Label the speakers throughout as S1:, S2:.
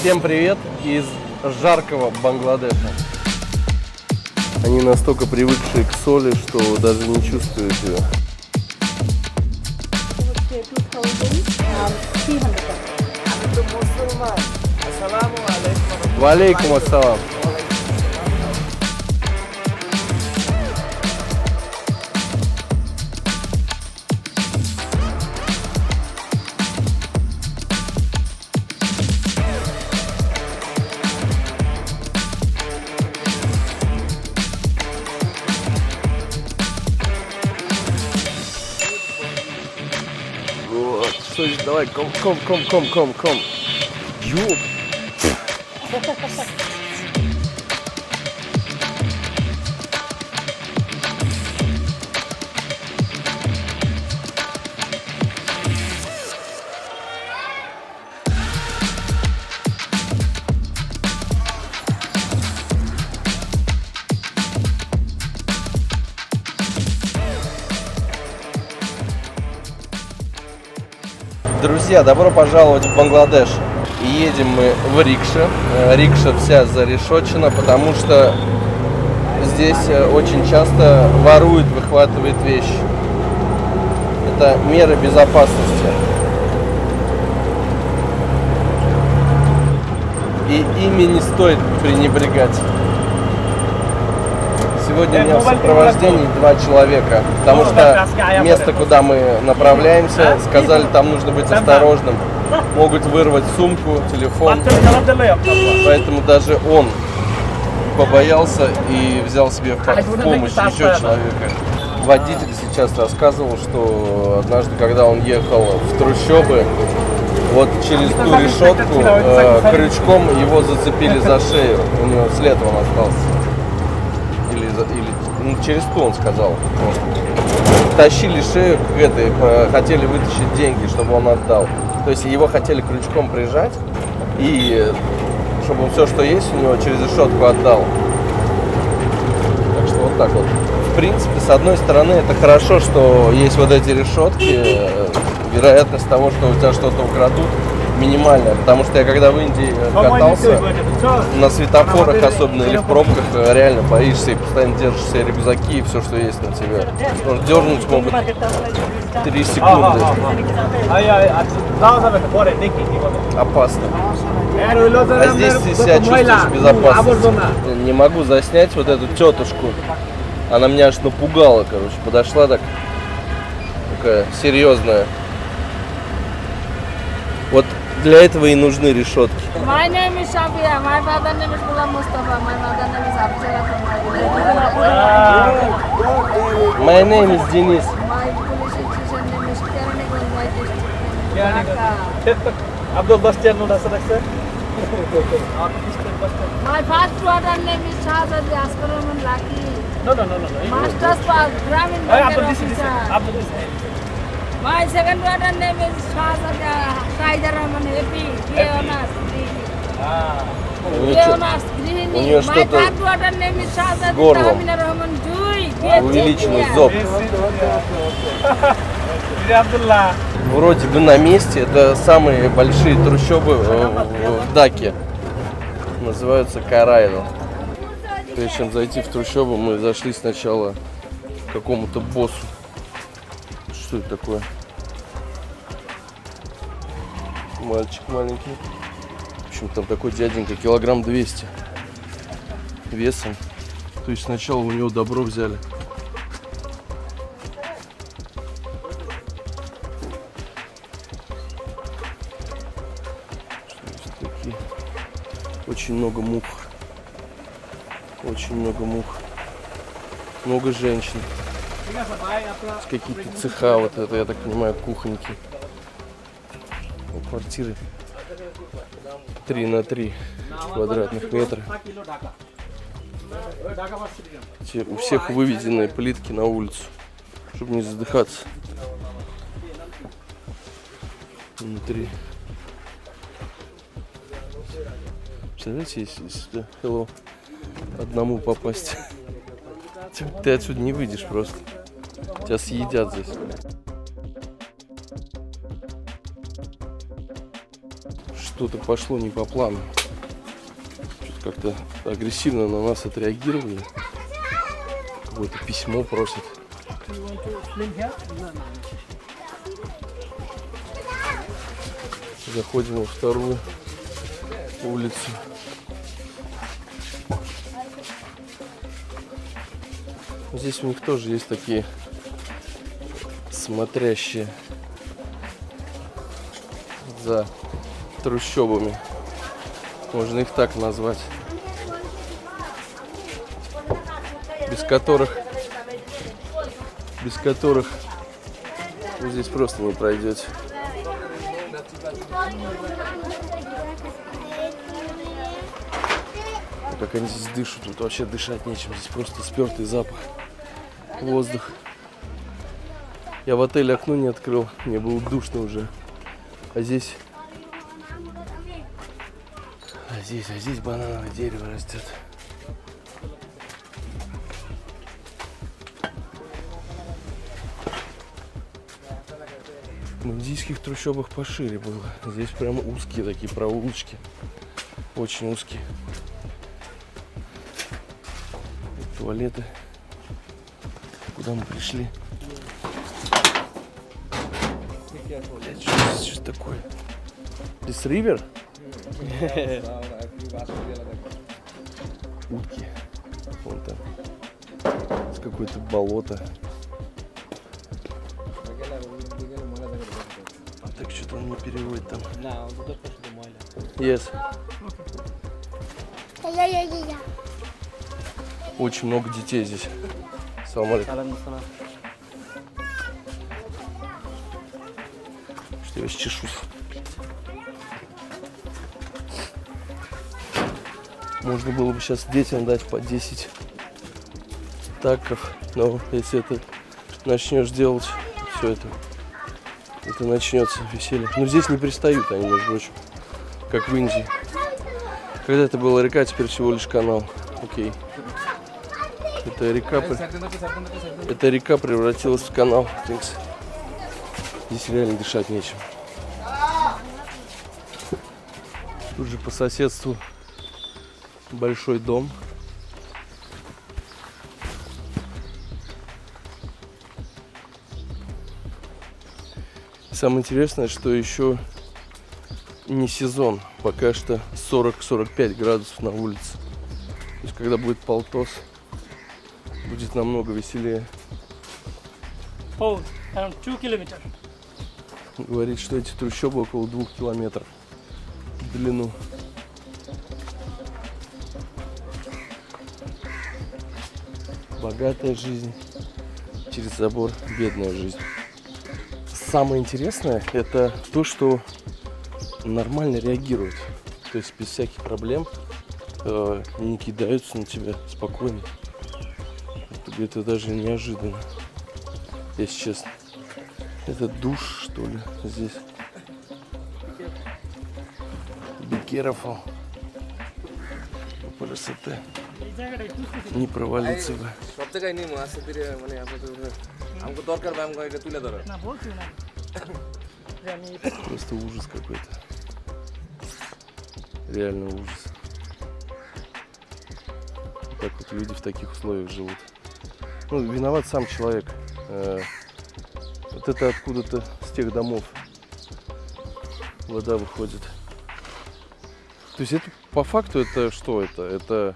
S1: Всем привет из жаркого Бангладеша. Они настолько привыкшие к соли, что даже не чувствуют ее. Валейкум ассалам. Вот, что здесь, давай, ком. Ёп. Друзья, добро пожаловать в Бангладеш. И едем мы в рикше. Рикша вся зарешочена, потому что здесь очень часто воруют, выхватывают вещи. Это меры безопасности. И ими не стоит пренебрегать. Сегодня у меня в сопровождении 2 человека, потому что место, куда мы направляемся, сказали, там нужно быть осторожным. Могут вырвать сумку, телефон. Поэтому даже он побоялся и взял себе в помощь еще человека. Водитель сейчас рассказывал, что однажды, когда он ехал в трущобы, вот через ту решетку крючком его зацепили за шею. У него след он остался. Или через ту он сказал. Тащили шею к этой, хотели вытащить деньги, чтобы он отдал. То есть его хотели крючком прижать, и чтобы он все, что есть у него, через решетку отдал. Так что вот так вот. В принципе, с одной стороны, это хорошо, что есть вот эти решетки. Вероятность того, что у тебя что-то украдут, минимальная. Потому что я когда в Индии катался, на светофорах особенно или в пробках, реально боишься и постоянно держишь все рюкзаки и все, что есть на тебе. Потому что дернуть могут 3 секунды. Опасно. А здесь ты себя чувствуешь в безопасности. Не могу заснять вот эту тетушку. Она меня аж напугала, короче. Подошла такая серьезная. Вот для этого и нужны решетки.
S2: My name is Shafia. My father name is Ghulam Mustafa. My mother name is Abdullah.
S1: My name is Денис.
S2: My police station name is Keranigan.
S3: Abdul bus stand no rasa raksa.
S2: My first daughter name is Shahzad Askaraman Laki.
S3: No.
S2: Master's Park, Gramin
S3: Hey,
S2: Banker
S3: Abdul, this is
S2: officer.
S3: Abdul is.
S2: My second daughter name is Shahzad Kaider Rahman Happy. Geonas. Geonas Green.
S1: У нее
S2: My
S1: что-то
S2: third daughter name is Shahzad
S1: горлом.
S2: Tamina Rahman Jui.
S1: Увеличенный зоб.
S3: Abdullah.
S1: Вроде бы на месте. Это самые большие трущобы в Даке. Называются Карайдо. Прежде чем зайти в трущобу, мы зашли сначала к какому-то боссу. Что это такое? Мальчик маленький. В общем, там такой дяденька, килограмм 200 весом. То есть сначала у него добро взяли. Такие. Очень много мух. Очень много мух. Много женщин. Какие-то цеха, вот это, я так понимаю, кухоньки. Квартиры 3 на 3 квадратных метра. У всех выведенные плитки на улицу, чтобы не задыхаться. Внутри. Представляете, если сюда одному попасть, ты отсюда не выйдешь просто. Тебя съедят здесь. что-то пошло не по плану. Что-то как-то агрессивно на нас отреагировали. Какое-то письмо просят. Заходим во вторую улицу. Здесь у них тоже есть такие смотрящие за трущобами. Можно их так назвать. Без которых вы здесь просто не пройдете. Как они здесь дышат, тут вообще дышать нечем. Здесь просто спертый запах, воздух. Я в отеле окно не открыл, мне было душно уже. А здесь банановое дерево растет. В индийских трущобах пошире было. Здесь прям узкие такие проулочки. Очень узкие. И туалеты. Куда мы пришли? Что такое? This river? Утки. Вон там. С какое-то болото. Так что-то он не переводит там. Yes. Очень много детей здесь. Салам алейкум. Что я чешусь. Можно было бы сейчас детям дать по 10 таков, но если это начнешь делать, все это начнется веселье. Но здесь не пристают они, между прочим, как в Индии. Когда это была река, теперь всего лишь канал. Окей. Эта река превратилась в канал. Здесь реально дышать нечем. Тут же по соседству большой дом. Самое интересное, что еще не сезон. Пока что 40-45 градусов на улице. То есть, когда будет полтос, будет намного веселее.
S3: Oh, around 2 kilometers.
S1: Говорит, что эти трущобы около 2 километров в длину. Богатая жизнь, через забор бедная жизнь. Самое интересное — это то, что нормально реагируют. То есть без всяких проблем не кидаются на тебя спокойно. Это даже неожиданно, если честно. Это душ, что ли, здесь. Be careful. Красота. Не провалиться бы. Просто ужас какой-то. Реально ужас. Так вот люди в таких условиях живут. Ну, виноват сам человек. Вот это откуда-то с тех домов вода выходит. То есть это по факту это что это? Это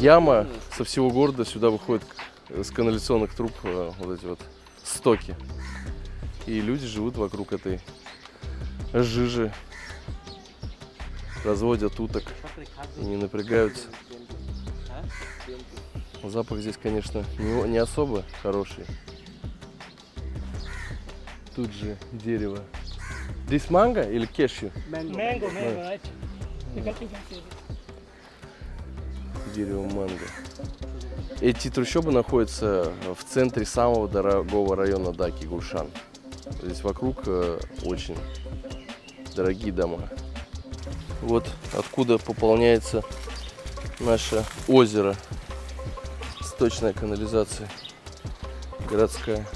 S1: яма со всего города, сюда выходит с канализационных труб вот эти вот стоки. И люди живут вокруг этой жижи, разводят уток и не напрягаются. Запах здесь, конечно, не особо хороший. Тут же дерево. Здесь манго или кешью?
S3: Mango, right? You can see it.
S1: Дерево манго. Эти трущобы находятся в центре самого дорогого района Даки, Гульшан. Здесь вокруг очень дорогие дома. Вот откуда пополняется наше озеро. Сточная канализация городская.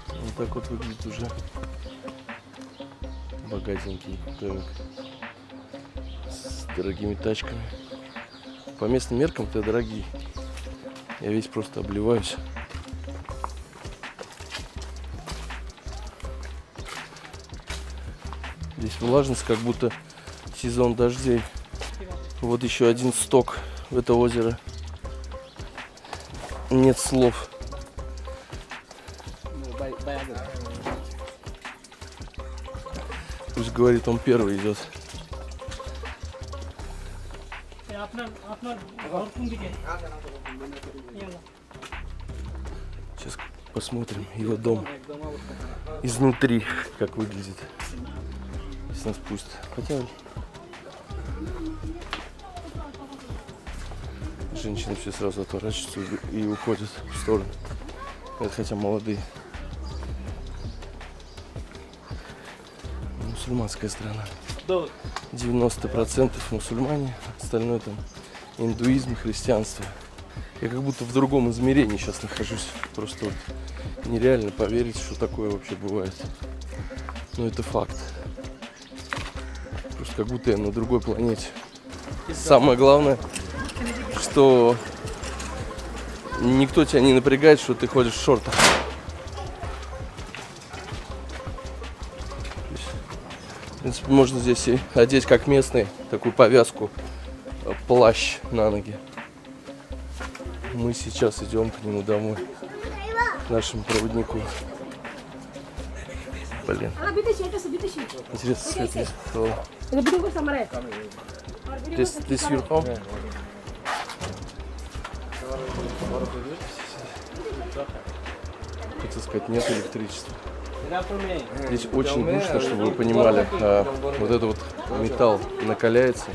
S1: Вот так вот выглядит уже богатенький домик с дорогими тачками. По местным меркам-то дорогие. Я весь просто обливаюсь. Здесь влажность, как будто сезон дождей. Вот еще один сток в это озеро. Нет слов. Пусть говорит, он первый идет. Сейчас посмотрим его дом изнутри, как выглядит. Если нас пустят. Хотя женщины все сразу отворачиваются и уходят в сторону. Это хотя молодые. Мусульманская страна. 90% мусульмане, остальное там индуизм, христианство. Я как будто в другом измерении сейчас нахожусь. Просто вот нереально поверить, что такое вообще бывает. Но это факт. Просто как будто я на другой планете. Самое главное, что никто тебя не напрягает, что ты ходишь в шортах. В принципе, можно здесь и одеть как местный, такую повязку, плащ на ноги. Мы сейчас идем к нему домой, к нашему проводнику. Блин. Интересно, свет есть. This your home? Хотел сказать, нет электричества. Здесь очень душно, чтобы вы понимали. Вот этот вот металл накаляется.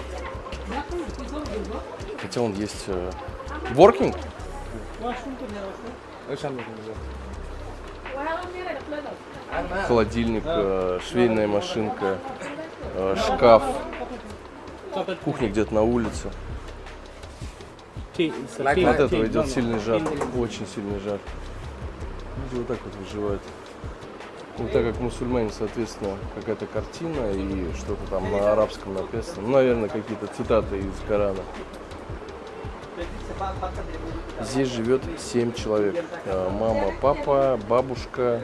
S1: Хотя он есть. Working? Холодильник, швейная машинка, шкаф. Кухня где-то на улице. От этого идет сильный жар, очень сильный жар. Люди вот так вот выживают. Ну, так как мусульмане, соответственно, какая-то картина и что-то там на арабском написано. Ну, наверное, какие-то цитаты из Корана. Здесь живет 7 человек. Мама, папа, бабушка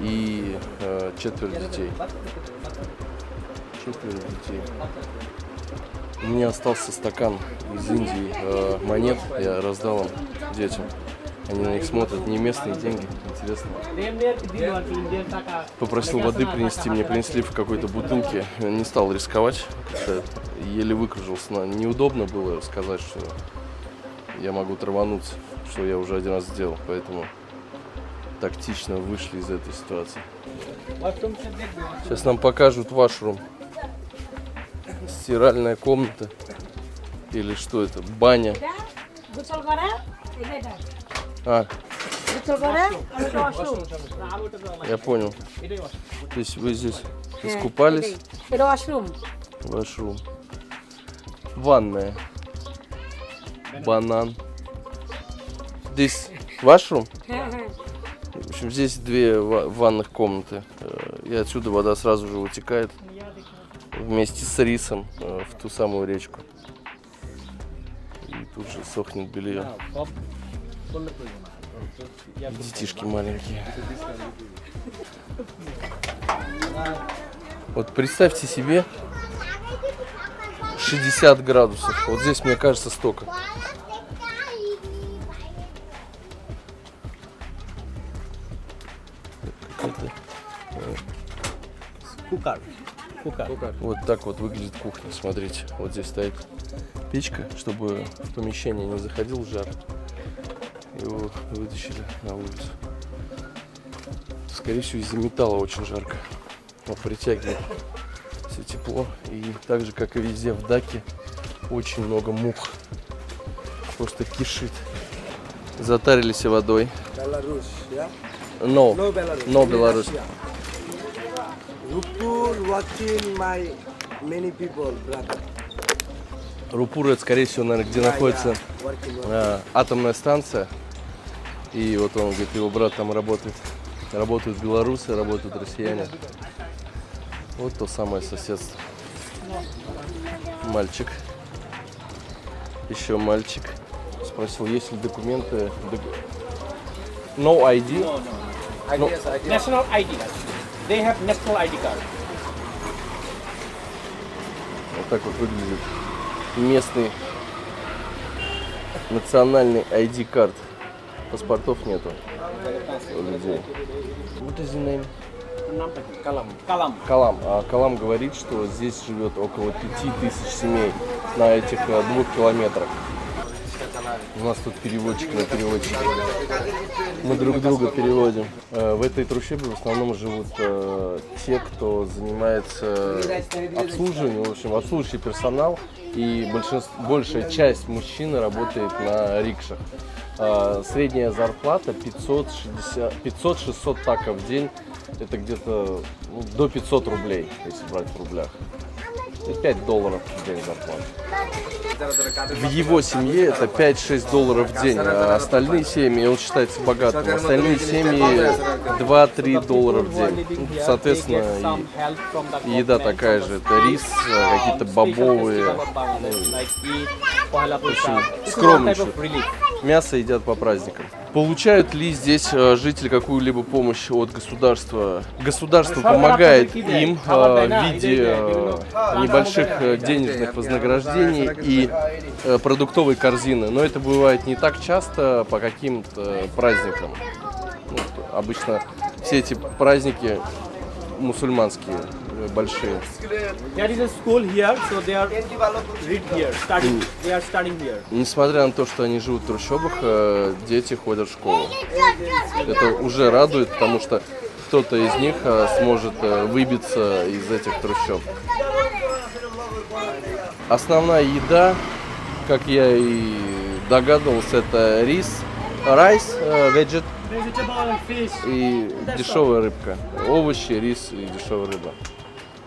S1: и 4 детей. 4 детей. У меня остался стакан из Индии монет. Я раздал им детям. Они на них смотрят, не местные деньги, интересно. Попросил воды принести, мне принесли в какой-то бутылке. Не стал рисковать, еле выкружился. Неудобно было сказать, что я могу травануться, что я уже один раз сделал, поэтому тактично вышли из этой ситуации. Сейчас нам покажут вашрум. Стиральная комната. Или что это? Баня. А, я понял. То есть вы здесь искупались? Вашрум. Ванная. Банан. Здесь вашрум? В общем, здесь 2 ванных комнаты. И отсюда вода сразу же утекает вместе с рисом в ту самую речку. И тут же сохнет белье. Детишки маленькие. Вот представьте себе 60 градусов. Вот здесь, мне кажется, столько. Вот так вот выглядит кухня. Смотрите, вот здесь стоит печка, чтобы в помещение не заходил жар. Его вытащили на улицу. Скорее всего, из-за металла очень жарко. Он притягивает все тепло. И так же, как и везде в Даке, очень много мух. Просто кишит. Затарились водой.
S4: Belarus, yeah?
S1: No,
S4: No Belarus.
S1: no Belarus.
S4: Rupur watching my many people, brother.
S1: Рупур, это, скорее всего, наверное, где находится атомная станция. И вот он говорит, его брат там работает. Работают белорусы, работают россияне. Вот то самое соседство. Мальчик. Еще мальчик. Спросил, есть ли документы. No ID? No.
S5: National ID card. They have national ID card.
S1: Вот так вот выглядит местный национальный ID-карт. Паспортов нету у людей. What is your name?
S5: Kalam.
S1: Калам. А Калам говорит, что здесь живет около 5000 семей на этих 2 километрах. У нас тут переводчик на переводчике. Мы друг друга переводим. В этой трущобе в основном живут те, кто занимается обслуживанием, в общем, обслуживающий персонал. И большая часть мужчин работает на рикшах. Средняя зарплата 500-600 таков в день. Это где-то до 500 рублей, если брать в рублях. $5 в день зарплаты. В его семье это $5-6 в день, а остальные семьи, он считается богатым, остальные семьи $2-3 в день. Соответственно, и еда такая же, это рис, какие-то бобовые, очень скромно. Мясо едят по праздникам. Получают ли здесь жители какую-либо помощь от государства? Государство помогает им в виде небольших денежных вознаграждений и продуктовой корзины. Но это бывает не так часто по каким-то праздникам. Обычно все эти праздники мусульманские, большие.
S5: There is a school here, so they are read here, studying. They are studying here.
S1: Несмотря на то, что они живут в трущобах, дети ходят в школу. Это уже радует, потому что кто-то из них сможет выбиться из этих трущоб. Основная еда, как я и догадывался, это рис, райс, vegetable и дешевая рыбка. Овощи, рис и дешевая рыба.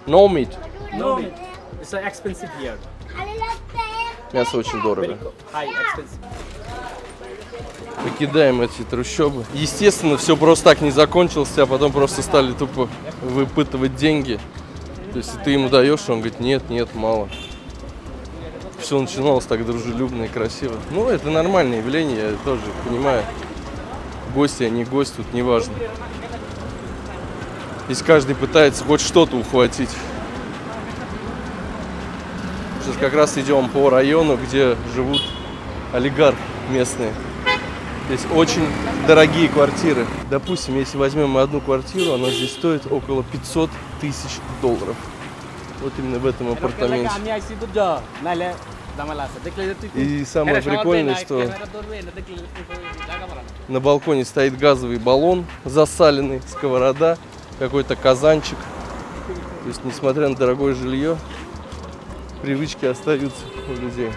S1: No meat.
S5: No, it's expensive here.
S1: Мясо очень дорого.
S5: High, expensive.
S1: Покидаем эти трущобы. Естественно, все просто так не закончилось, а потом просто стали тупо выпытывать деньги. То есть ты ему даешь, он говорит, нет, мало. Все начиналось так дружелюбно и красиво. Ну, это нормальное явление, я тоже понимаю. Гости, а не гость, тут не важно. Здесь каждый пытается хоть что-то ухватить. Сейчас как раз идем по району, где живут олигархи местные. Здесь очень дорогие квартиры. Допустим, если возьмем одну квартиру, она здесь стоит около $500 000. Вот именно в этом апартаменте. И самое прикольное, что на балконе стоит газовый баллон засаленный, сковорода, какой-то казанчик. То есть, несмотря на дорогое жилье, привычки остаются у людей.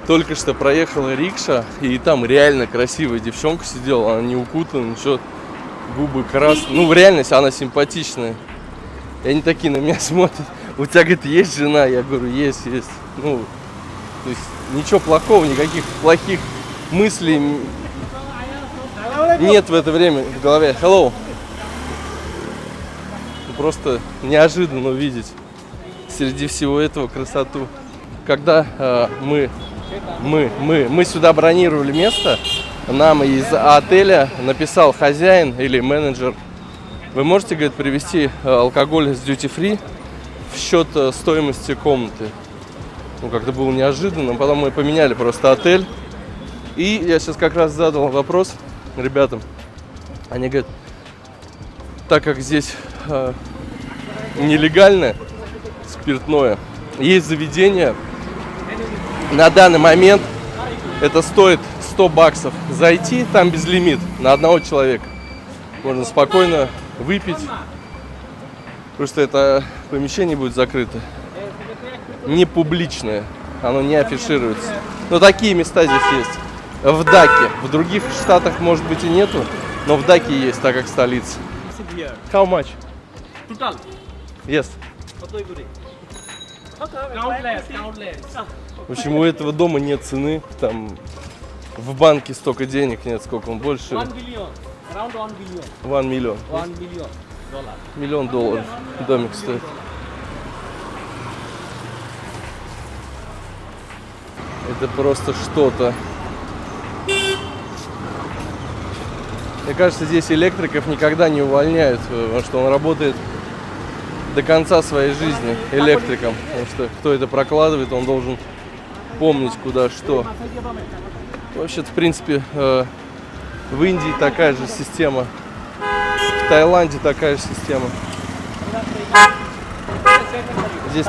S1: Только что проехала рикша, и там реально красивая девчонка сидела, она не укутана, ничего, губы красные. Ну, в реальности она симпатичная. И они такие на меня смотрят. У тебя, говорит, есть жена? Я говорю, есть. Ну, то есть ничего плохого, никаких плохих мыслей нет в это время в голове. Hello. Просто неожиданно увидеть среди всего этого красоту. Когда мы сюда бронировали место, нам из отеля написал хозяин или менеджер: вы можете, говорит, привезти алкоголь с duty free в счет стоимости комнаты. Ну, как-то было неожиданно. Потом мы поменяли просто отель. И я сейчас как раз задал вопрос ребятам. Они говорят, так как здесь нелегальное спиртное, есть заведение. На данный момент это стоит $100 зайти, там безлимит на одного человека. Можно спокойно выпить. Просто это помещение будет закрыто. Не публичное, оно не афишируется. Но такие места здесь есть. В Даке. В других штатах, может быть, и нету, но в Даке есть, так как столица. How much?
S5: Total.
S1: Yes.
S5: Countless.
S1: В общем, у этого дома нет цены. Там в банке столько денег нет, сколько он больше.
S5: 1 billion. Around 1 billion.
S1: 1 миллион.
S5: $1 million.
S1: $1 миллион домик стоит. Это просто что-то. Мне кажется, здесь электриков никогда не увольняют, потому что он работает до конца своей жизни электриком. Потому что кто это прокладывает, он должен помнить, куда что. Вообще-то, в принципе, в Индии такая же система. В Таиланде такая же система. Здесь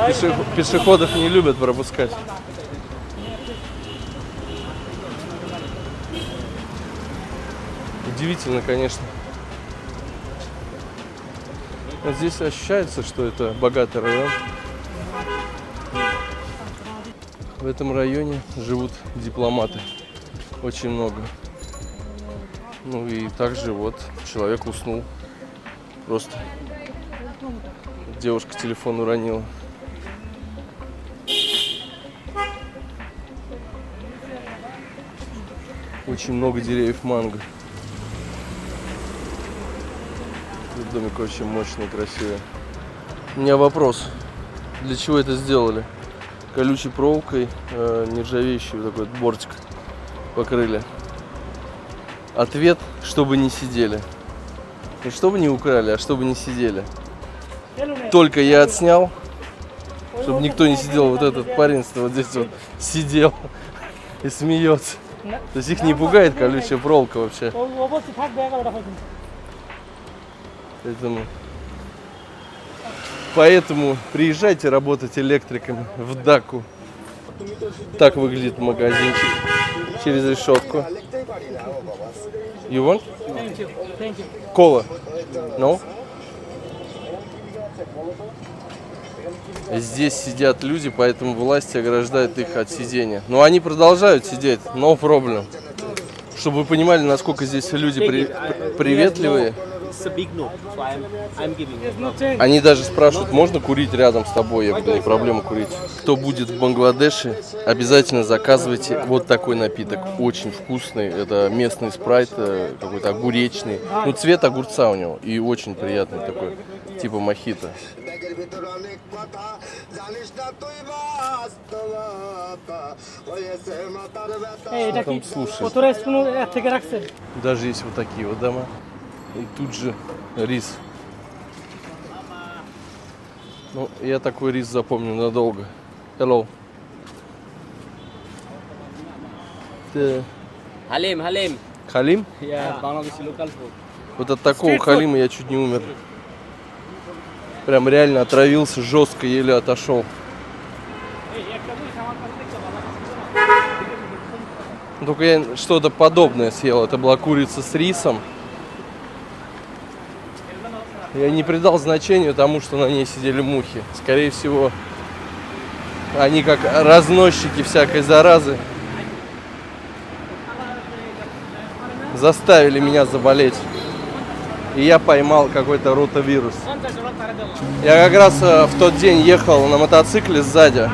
S1: пешеходов не любят пропускать. Удивительно, конечно. Вот здесь ощущается, что это богатый район. В этом районе живут дипломаты. Очень много. Ну и также вот человек уснул. Просто девушка телефон уронила. Очень много деревьев манго. Этот домик очень мощный, красивый. У меня вопрос. Для чего это сделали? Колючей проволокой нержавеющий вот такой бортик покрыли. Ответ, чтобы не сидели. Не чтобы не украли, а чтобы не сидели. Только я отснял, чтобы никто не сидел. Вот этот парень вот здесь вот сидел и смеется. То есть их не пугает колючая проволока вообще. Поэтому приезжайте работать электриками в Даку. Так выглядит магазинчик через решетку. You want?
S3: Thank you. Thank you.
S1: Cola? No? Здесь сидят люди, поэтому власти ограждают их от сидения. Но они продолжают сидеть, no problem. Чтобы вы понимали, насколько здесь люди приветливые. Они даже спрашивают, можно курить рядом с тобой? Я говорю, не проблема курить. Кто будет в Бангладеше, обязательно заказывайте вот такой напиток. Очень вкусный. Это местный спрайт, какой-то огуречный. Ну, цвет огурца у него. И очень приятный такой, типа мохито. Там, слушай, даже есть вот такие вот дома. И тут же рис. Ну, я такой рис запомню надолго. Hello.
S6: Halim, Halim.
S1: Халим?
S6: Yeah, Bangladeshi local food.
S1: Вот от такого халима я чуть не умер. Прям реально отравился жестко, еле отошел. Только я что-то подобное съел. Это была курица с рисом. Я не придал значению тому, что на ней сидели мухи. Скорее всего, они как разносчики всякой заразы заставили меня заболеть. И я поймал какой-то ротавирус. Я как раз в тот день ехал на мотоцикле сзади.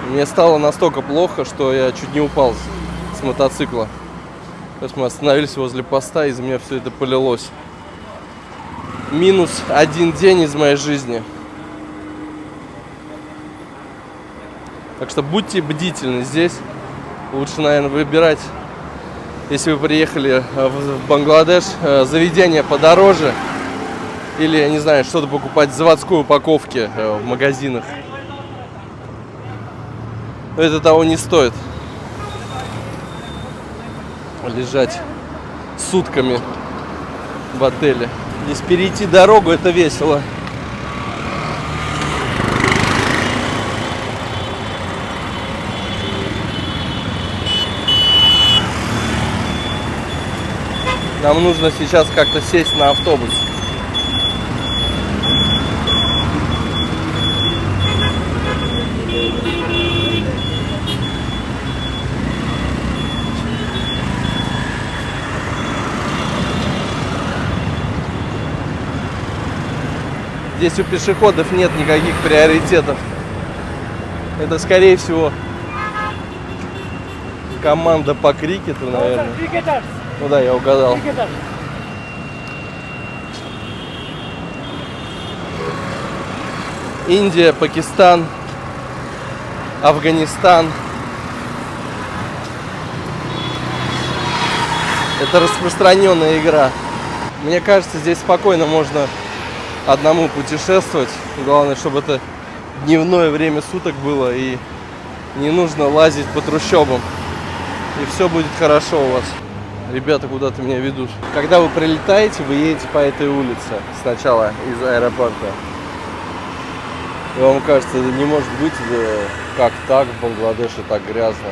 S1: Мне стало настолько плохо, что я чуть не упал с мотоцикла. То есть мы остановились возле поста, и из меня все это полилось. Минус один день из моей жизни. Так что будьте бдительны здесь. Лучше, наверное, выбирать, если вы приехали в Бангладеш, заведение подороже. Или, я не знаю, что-то покупать в заводской упаковке в магазинах. Но это того не стоит. Лежать сутками в отеле. Здесь перейти дорогу — это весело. Нам нужно сейчас как-то сесть на автобус. Здесь у пешеходов нет никаких приоритетов. Это, скорее всего, команда по крикету, наверное. Ну да, я угадал. Индия, Пакистан. Афганистан. Это распространенная игра. Мне кажется, здесь спокойно можно одному путешествовать. Главное, чтобы это дневное время суток было и не нужно лазить по трущобам. И все будет хорошо у вас. Ребята куда-то меня ведут. Когда вы прилетаете, вы едете по этой улице сначала из аэропорта. И вам кажется, это не может быть, как так в Бангладеше так грязно.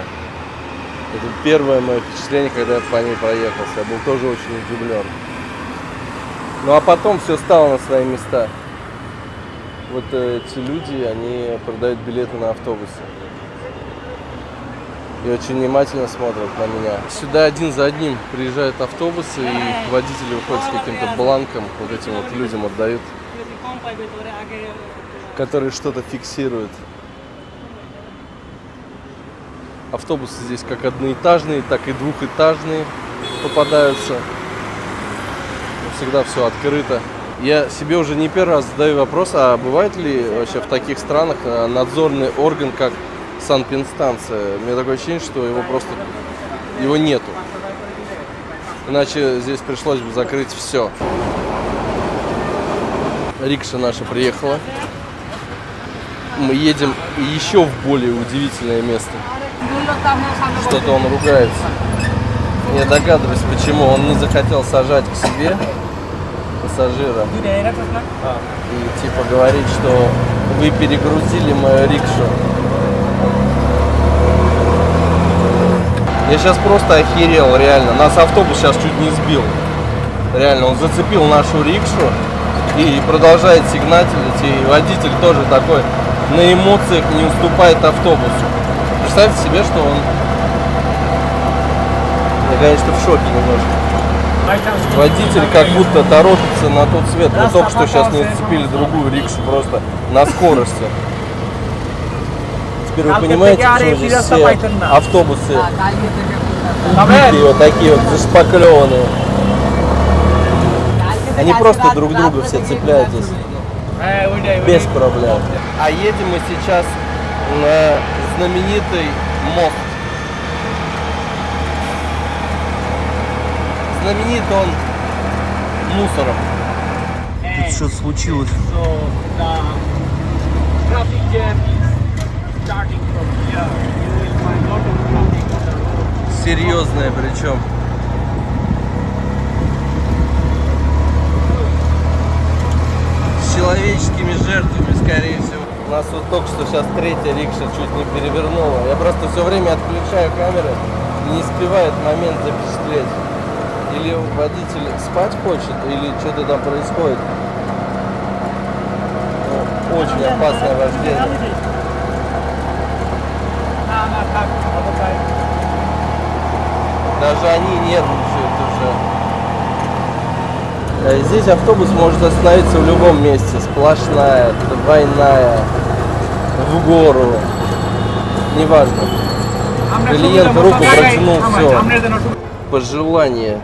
S1: Это первое мое впечатление, когда я по ней проехался. Я был тоже очень удивлен. Ну а потом все стало на свои места. Вот эти люди, они продают билеты на автобусы. И очень внимательно смотрят на меня. Сюда один за одним приезжают автобусы, и водители выходят с каким-то бланком, вот этим вот людям отдают, которые что-то фиксируют. Автобусы здесь как одноэтажные, так и двухэтажные попадаются. Всегда все открыто. Я себе уже не первый раз задаю вопрос, а бывает ли вообще в таких странах надзорный орган, как санэпидстанция? У меня такое ощущение, что его нету. Иначе здесь пришлось бы закрыть все. Рикша наша приехала. Мы едем еще в более удивительное место. Что-то он ругается. Я догадываюсь, почему. Он не захотел сажать к себе пассажира. И типа говорит, что вы перегрузили мою рикшу. Я сейчас просто охерел, реально. Нас автобус сейчас чуть не сбил. Реально, он зацепил нашу рикшу и продолжает сигналить. И водитель тоже такой на эмоциях не уступает автобусу. Представьте себе, что он... Я, конечно, в шоке немножко. Водитель как будто торопится на тот свет. Мы только что сейчас не зацепили другую рикшу просто на скорости. Теперь вы понимаете, почему здесь все автобусы битые, вот такие вот зашпаклеванные. Они просто друг друга все цепляют здесь. Без проблем. А едем мы сейчас на знаменитый мост. Знаменит он мусором. Тут что случилось? Серьезное причем. С человеческими жертвами, скорее всего. У нас вот только что сейчас третья рикша чуть не перевернула. Я просто все время отключаю камеры, не успевает момент запечатлеть. Или водитель спать хочет, или что-то там происходит. Ну, очень опасное вождение. Даже они нервничают уже. Здесь автобус может остановиться в любом месте. Сплошная, двойная, в гору. Неважно. Клиент руку протянул, все. Пожелание.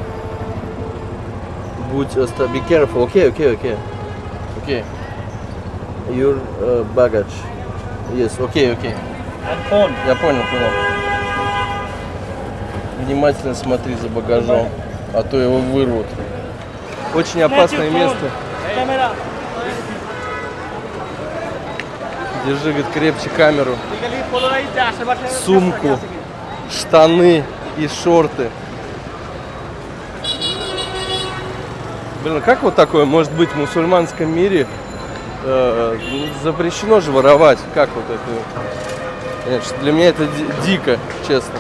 S1: Будь осторожен. Be careful. Okay. Your baggage. Yes, okay. Я понял. Внимательно смотри за багажом, а то его вырвут. Очень опасное место. Держи, говорит, крепче камеру, сумку, штаны и шорты. Блин, как вот такое может быть в мусульманском мире? Запрещено же воровать. Как вот это? Конечно, для меня это дико, честно.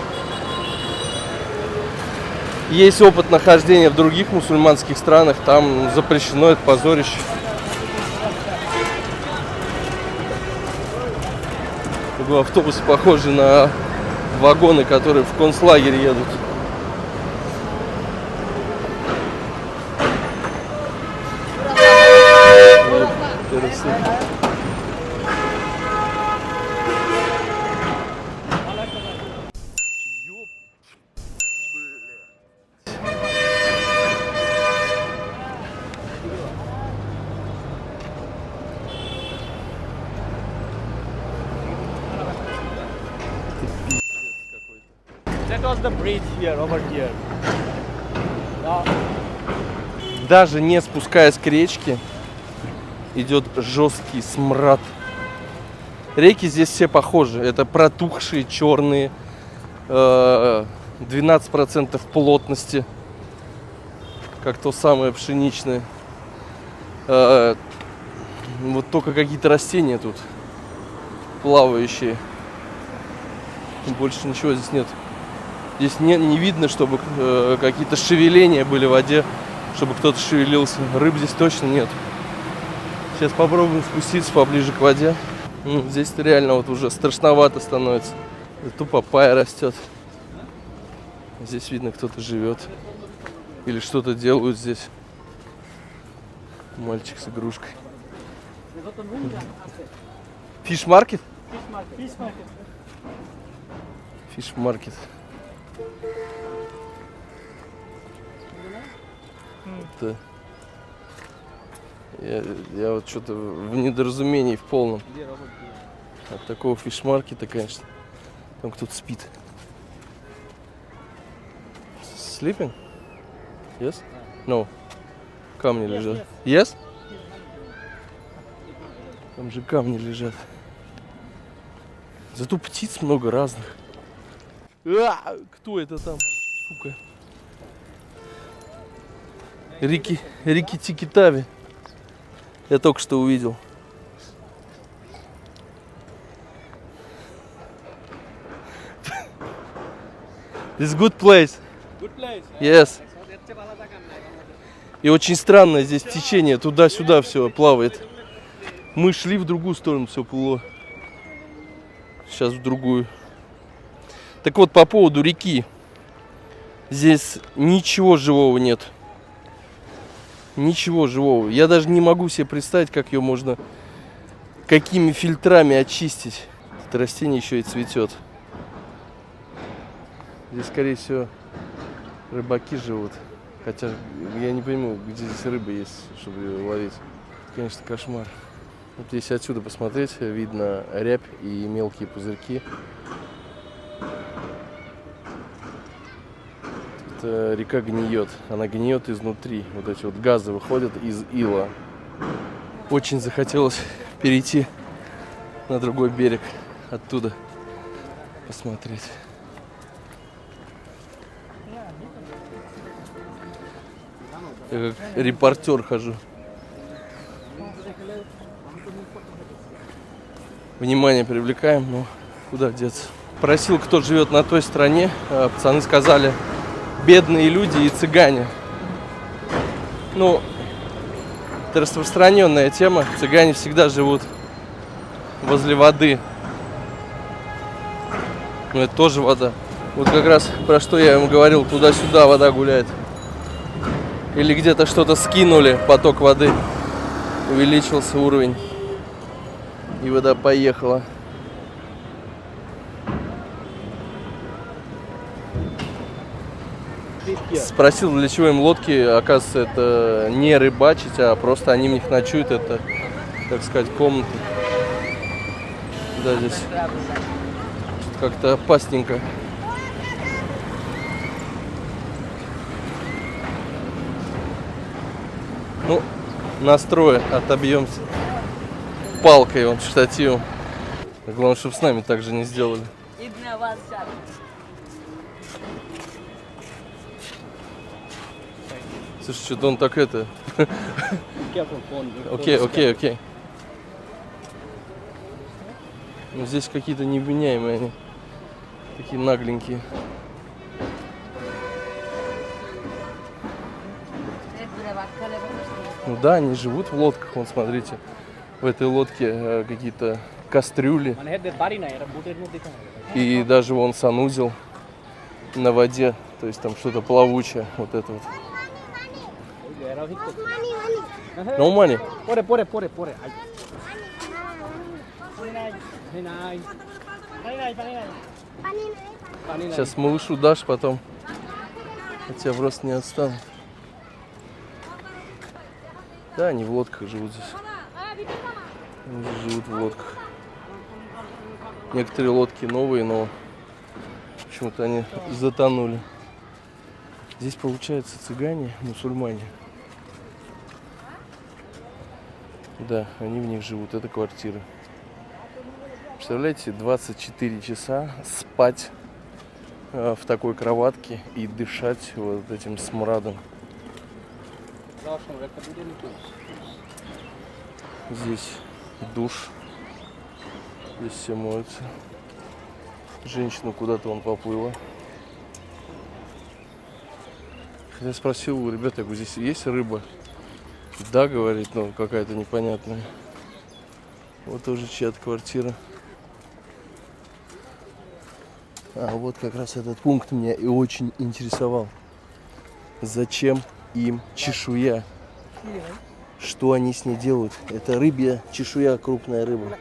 S1: Есть опыт нахождения в других мусульманских странах, там запрещено, это позорище. Автобусы похожи на вагоны, которые в концлагерь едут.
S5: That was the bridge here, over here.
S1: Даже не спускаясь к речке, идет жесткий смрад. Реки здесь все похожи. Это протухшие, черные, 12% плотности, как то самое пшеничное. Вот только какие-то растения тут плавающие. Больше ничего здесь нет. Здесь не видно, чтобы какие-то шевеления были в воде, чтобы кто-то шевелился. Рыб здесь точно нет. Сейчас попробуем спуститься поближе к воде. Здесь-то реально вот уже страшновато становится. Тупо папайя растет. Здесь видно, кто-то живет. Или что-то делают здесь. Мальчик с игрушкой. Фиш-маркет? Фиш-маркет. Это... Я вот что-то в недоразумении в полном. От такого фиш-маркета, конечно. Там кто-то спит. Sleeping? Yes? No. Камни лежат. Yes? Там же камни лежат. Зато птиц много разных. Кто это там? Сука. Рики-тики-тави. Я только что увидел. This good place.
S5: Good place.
S1: Yes. И очень странное здесь течение. Туда-сюда все плавает. Мы шли в другую сторону, все плыло. Сейчас в другую. Так вот, по поводу реки. Здесь ничего живого нет. Ничего живого. Я даже не могу себе представить, как ее можно, какими фильтрами очистить. Это растение еще и цветет. Здесь, скорее всего, рыбаки живут. Хотя я не пойму, где здесь рыба есть, чтобы ее ловить. Это, конечно, кошмар. Вот если отсюда посмотреть, видно рябь и мелкие пузырьки. Тут река гниет. Она гниет изнутри. Вот эти вот газы выходят из ила. Очень захотелось перейти на другой берег, оттуда посмотреть. Я как репортер хожу. Внимание привлекаем, но куда деться. Просил, кто живет на той стороне. Пацаны сказали, бедные люди и цыгане. Ну, это распространенная тема. Цыгане всегда живут возле воды. Но это тоже вода. Вот как раз про что я ему говорил, туда-сюда вода гуляет. Или где-то что-то скинули, поток воды, увеличился уровень, и вода поехала. Спросил, для чего им лодки. Оказывается, это не рыбачить, а просто они в них ночуют. Это, так сказать, комнаты. Да, здесь как-то опасненько. Ну, настроя отобьемся палкой, вон, штативом. Главное, чтобы с нами так же не сделали. Слушай, что-то он так это... Окей. Ну, здесь какие-то невменяемые они. Такие нагленькие. Ну да, они живут в лодках. Вон, смотрите, в этой лодке какие-то кастрюли. И даже вон санузел на воде. То есть там что-то плавучее. Вот это вот. No money.
S5: Pore.
S1: Сейчас малышу дашь, потом от тебя просто не отстану. Да, они в лодках живут здесь. Они живут в лодках. Некоторые лодки новые, но почему-то они затонули. Здесь, получается, цыгане, мусульмане. Да, они в них живут, это квартира. Представляете, 24 часа спать в такой кроватке и дышать вот этим смрадом. Здесь душ. Здесь все моются. Женщина куда-то вон поплыла. Я спросил у ребят, я говорю, здесь есть рыба? Да, говорит, но какая-то непонятная. Вот тоже чья-то квартира. А вот как раз этот пункт меня и очень интересовал. Зачем им чешуя? Что они с ней делают? Это рыбья чешуя, крупная рыба.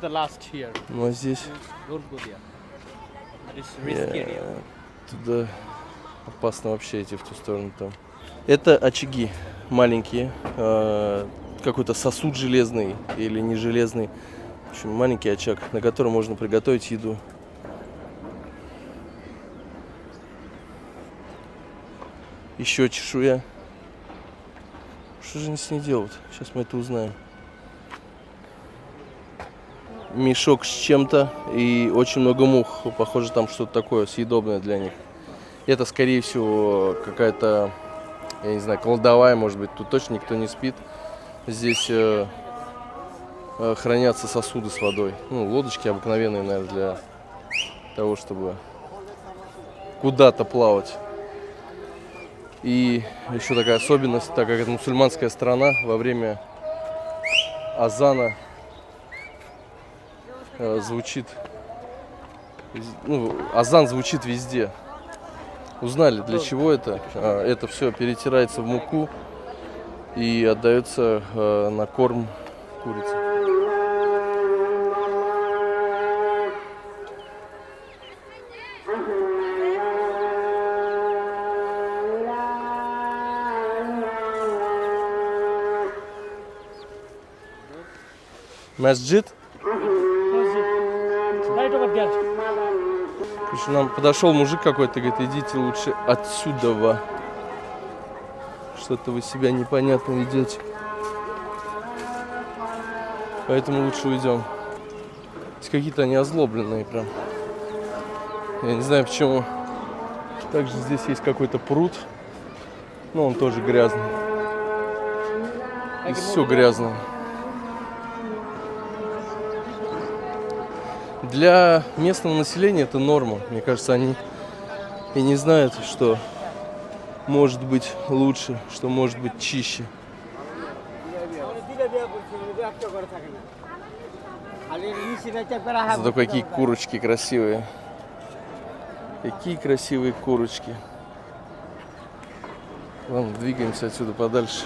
S6: The last here.
S1: Ну а здесь
S6: Don't go there. It's risky area.
S1: туда опасно вообще идти в ту сторону там. Это очаги маленькие. Какой-то сосуд железный или не железный. В общем, маленький очаг, на котором можно приготовить еду. Еще чешуя. Что же они с ней делают? Сейчас мы это узнаем. Мешок с чем-то и очень много мух. Похоже, там что-то такое съедобное для них. Это, скорее всего, какая-то, я не знаю, кладовая, может быть. Тут точно никто не спит. Здесь хранятся сосуды с водой. Ну, лодочки обыкновенные, наверное, для того, чтобы куда-то плавать. И еще такая особенность, так как это мусульманская страна, во время азана звучит, ну, азан звучит везде. Узнали, для чего это? Это все перетирается в муку и отдается на корм курице. Масджид?
S3: Right over there.
S1: Короче, нам подошел мужик какой-то, говорит, идите лучше отсюда. Что-то вы себя непонятно ведете. Поэтому лучше уйдем. Здесь какие-то они озлобленные прям. Я не знаю почему. Также здесь есть какой-то пруд. Но он тоже грязный. Здесь все грязное. Для местного населения это норма. Мне кажется, они и не знают, что может быть лучше, что может быть чище. Зато какие курочки красивые. Какие красивые курочки. Ладно, двигаемся отсюда подальше.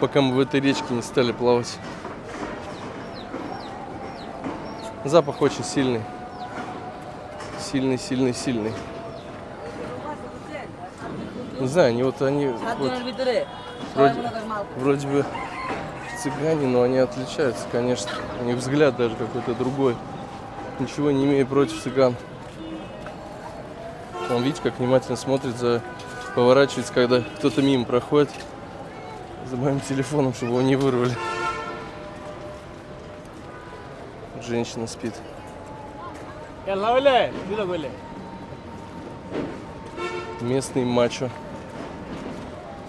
S1: Пока мы в этой речке не стали плавать. Запах очень сильный. Сильный, сильный, сильный. Не знаю, они вот вроде бы цыгане, но они отличаются, конечно. У них взгляд даже какой-то другой. Ничего не имею против цыган. Он, видите, как внимательно смотрит, поворачивается, когда кто-то мимо проходит. За моим телефоном, чтобы его не вырвали. Женщина спит. Местный мачо.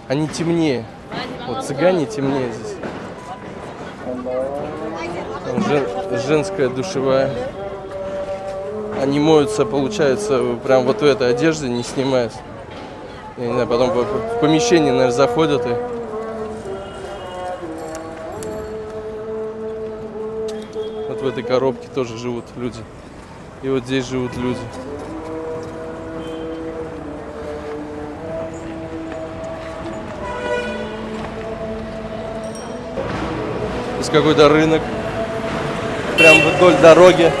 S1: Они темнее. Вот цыгане темнее здесь. Там женская душевая. Они моются, получается, прям вот в этой одежде, не снимаясь. Я не знаю, потом в помещение, наверное, заходят и... Вот в этой коробке тоже живут люди. И вот здесь живут люди. Здесь какой-то рынок. Прям вдоль дороги.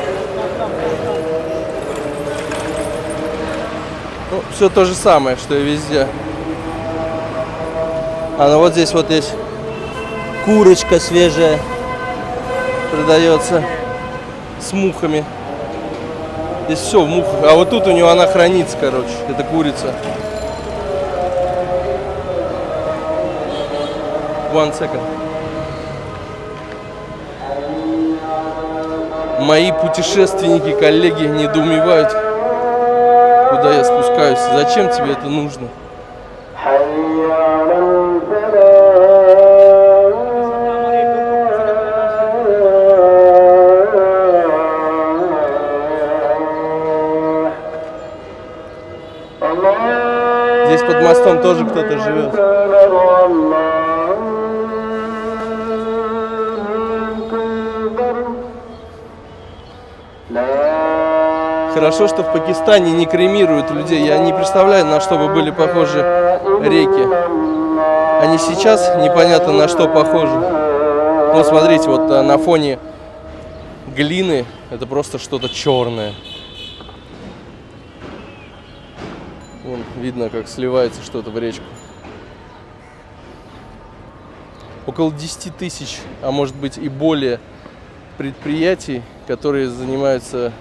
S1: Ну, все то же самое, что и везде. А ну вот здесь вот есть курочка свежая. продается с мухами. Здесь все в мухах. А вот тут у него она хранится, короче. Это курица. One second. Мои путешественники, коллеги недоумевают, куда я спускаюсь. Зачем тебе это нужно? Здесь под мостом тоже кто-то живет. Хорошо, что в Пакистане не кремируют людей. Я не представляю, на что бы были похожи реки. Они сейчас непонятно на что похожи. Ну, смотрите, вот на фоне глины это просто что-то черное. Вон, видно, как сливается что-то в речку. Около 10 тысяч, а может быть и более предприятий, которые занимаются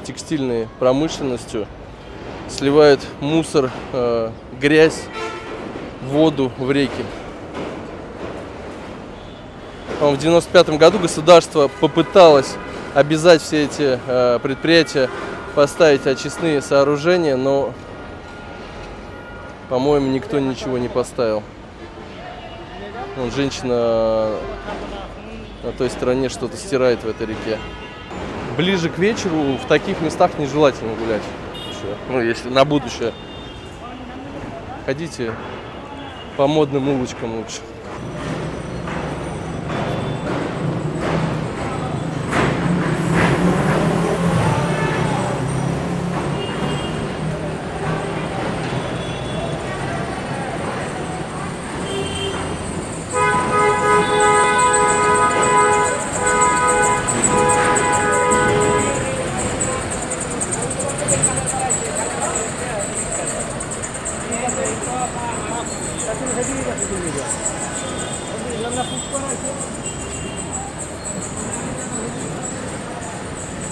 S1: текстильной промышленностью, сливают мусор, грязь, воду в реки. В 1995 году государство попыталось обязать все эти предприятия поставить очистные сооружения, но, по-моему, никто ничего не поставил. Вон, женщина на той стороне что-то стирает в этой реке. Ближе к вечеру в таких местах нежелательно гулять. Ну, если на будущее. Ходите по модным улочкам лучше.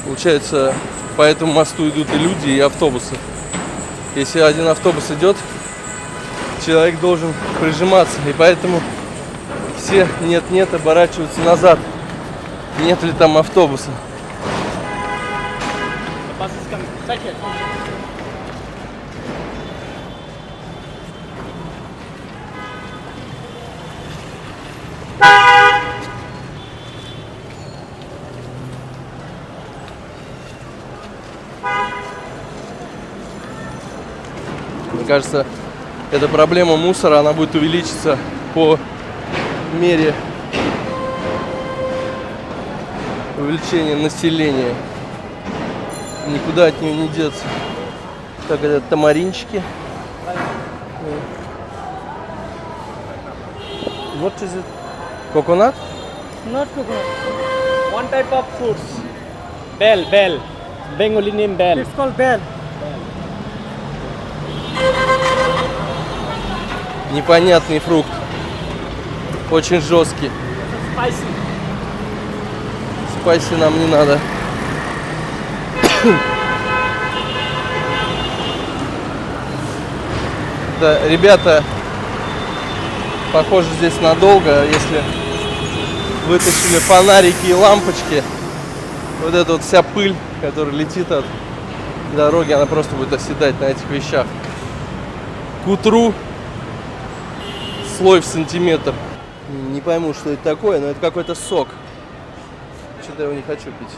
S1: Получается, по этому мосту идут и люди, и автобусы. Если один автобус идет, человек должен прижиматься, и поэтому все нет-нет оборачиваются назад. Нет ли там автобуса?
S3: The bus is coming. Right here.
S1: Мне кажется, эта проблема мусора, она будет увеличиться по мере увеличения населения. Никуда от нее не деться. Так, это тамаринчики. What is it? Coconut?
S3: Not coconut.
S5: One type of fruits. Bell, bell. Bengali name bell.
S3: It's called bell.
S1: Непонятный фрукт. Очень жесткий.
S5: Spicy.
S1: Спайси нам не надо. Да, ребята, похоже, здесь надолго. Если вытащили фонарики и лампочки, вот эта вот вся пыль, которая летит от дороги, она просто будет оседать на этих вещах. К утру слой в сантиметр. Не пойму, что это такое, но это какой-то сок. Что-то я его не хочу пить.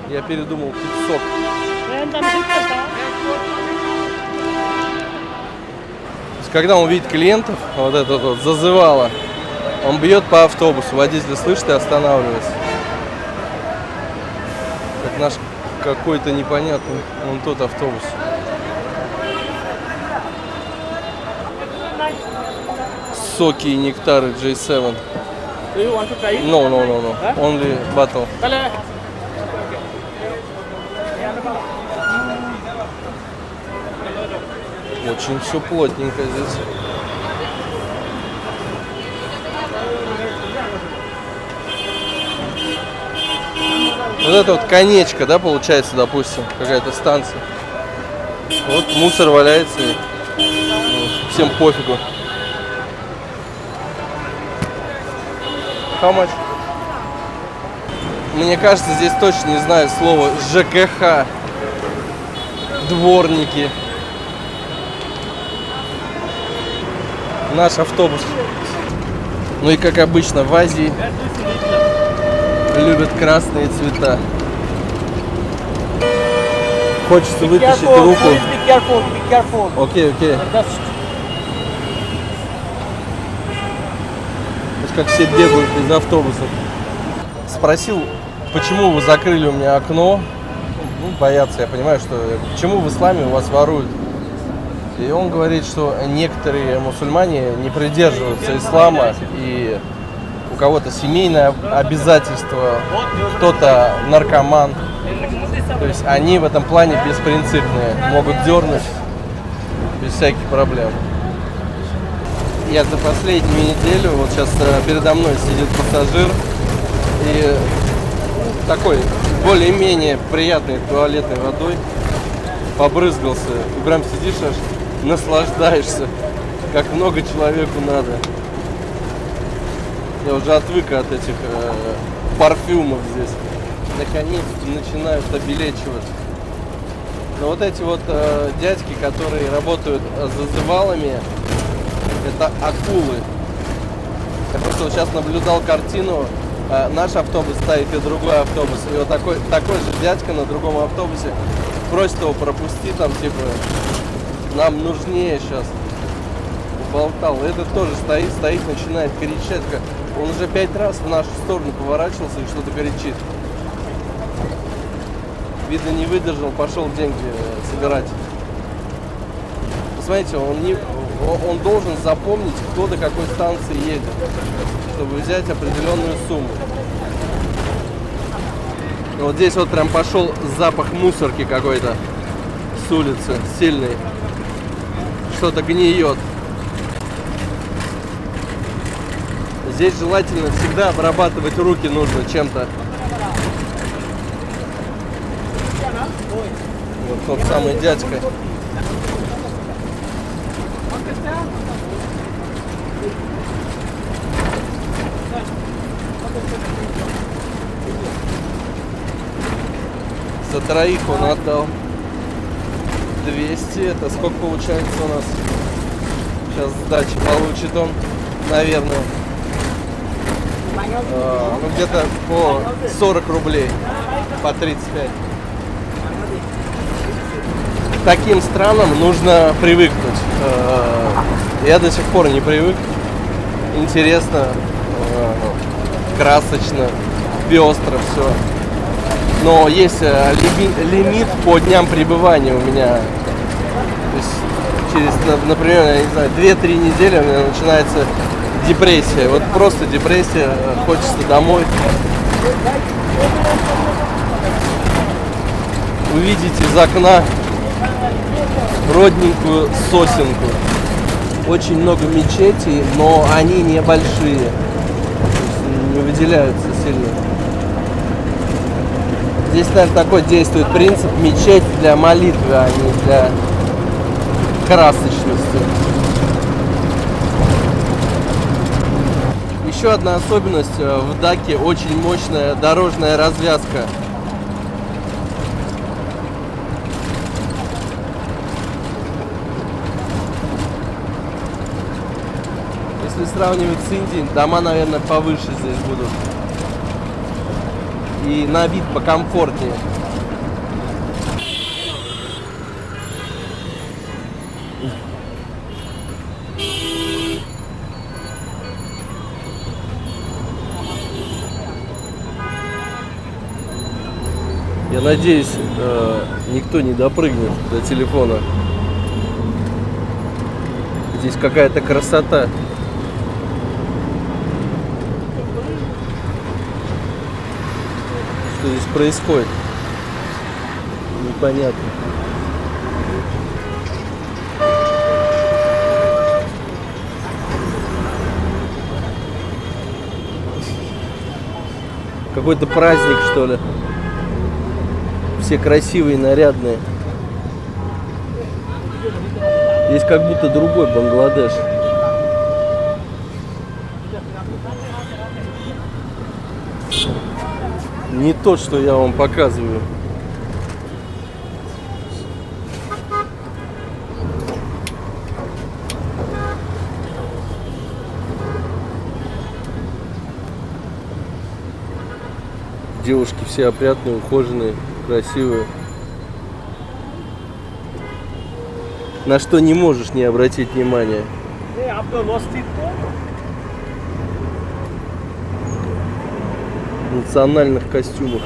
S1: Я передумал пить сок. То есть, когда он видит клиентов, вот этот вот зазывало, он бьет по автобусу. Водитель слышит и останавливается. Это наш какой-то непонятный, вон тот автобус. Соки и нектары J7.
S5: Do you want to try it?
S1: No.
S5: Huh?
S1: Only bottle.
S5: Tale.
S1: Очень все плотненько здесь. Вот это вот конечка, да, получается, допустим, какая-то станция. Вот мусор валяется, и всем пофигу. How much? Мне кажется, здесь точно не знаю слово ЖКХ. Дворники. Наш автобус. Ну и как обычно в Азии любят красные цвета. Хочется вытащить руку.
S3: Be careful, be careful.
S1: Окей, окей.
S3: Dust.
S1: Как все бегают из автобусов. Спросил, почему вы закрыли у меня окно. Ну, боятся, я понимаю, что... Почему в исламе у вас воруют? И он говорит, что некоторые мусульмане не придерживаются ислама, и у кого-то семейное обязательство, кто-то наркоман. То есть они в этом плане беспринципные, могут дернуть без всяких проблем. Я за последнюю неделю, вот сейчас передо мной сидит пассажир, и такой более-менее приятной туалетной водой побрызгался, и прям сидишь аж наслаждаешься, как много человеку надо. Я уже отвык от этих парфюмов здесь. Наконец-то начинают обелечивать. Но вот эти вот дядьки, которые работают зазывалами, это акулы. Я просто вот сейчас наблюдал картину. Наш автобус стоит и другой автобус. И вот такой же дядька на другом автобусе просит его пропустить, там типа нам нужнее сейчас. Болтал. Этот тоже стоит, начинает кричать. Он уже 5 раз в нашу сторону поворачивался и что-то кричит. Видно, не выдержал, пошел деньги собирать. Посмотрите, он должен запомнить, кто до какой станции едет, чтобы взять определенную сумму. Вот здесь вот прям пошел запах мусорки какой-то с улицы, сильный. Что-то гниет. Здесь желательно всегда обрабатывать руки нужно чем-то. Вот тот самый дядька. За троих он отдал 200. Это сколько получается у нас? Сейчас сдачи получит он, наверное. Ну где-то по 40 рублей, по 35. К таким странам нужно привыкнуть. Я до сих пор не привык. Интересно, красочно, пестро все. Но есть лимит по дням пребывания у меня. То есть через, например, я не знаю, 2-3 недели у меня начинается депрессия. Вот просто депрессия, хочется домой. Увидеть из окна родненькую сосенку. Очень много мечетей, но они небольшие. Не выделяются сильно. Здесь, наверное, такой действует принцип: мечеть для молитвы, а не для красочности. Еще одна особенность: в Даке очень мощная дорожная развязка. Если сравнивать с Индией, дома, наверное, повыше здесь будут. И на вид покомфортнее. Я надеюсь, никто не допрыгнет до телефона. Здесь какая-то красота. Что здесь происходит? Непонятно. Какой-то праздник, что ли? Все красивые, нарядные. Здесь как будто другой Бангладеш. Не тот, что я вам показываю. Девушки все опрятные, ухоженные, красивые. На что не можешь не обратить внимания. В национальных костюмах.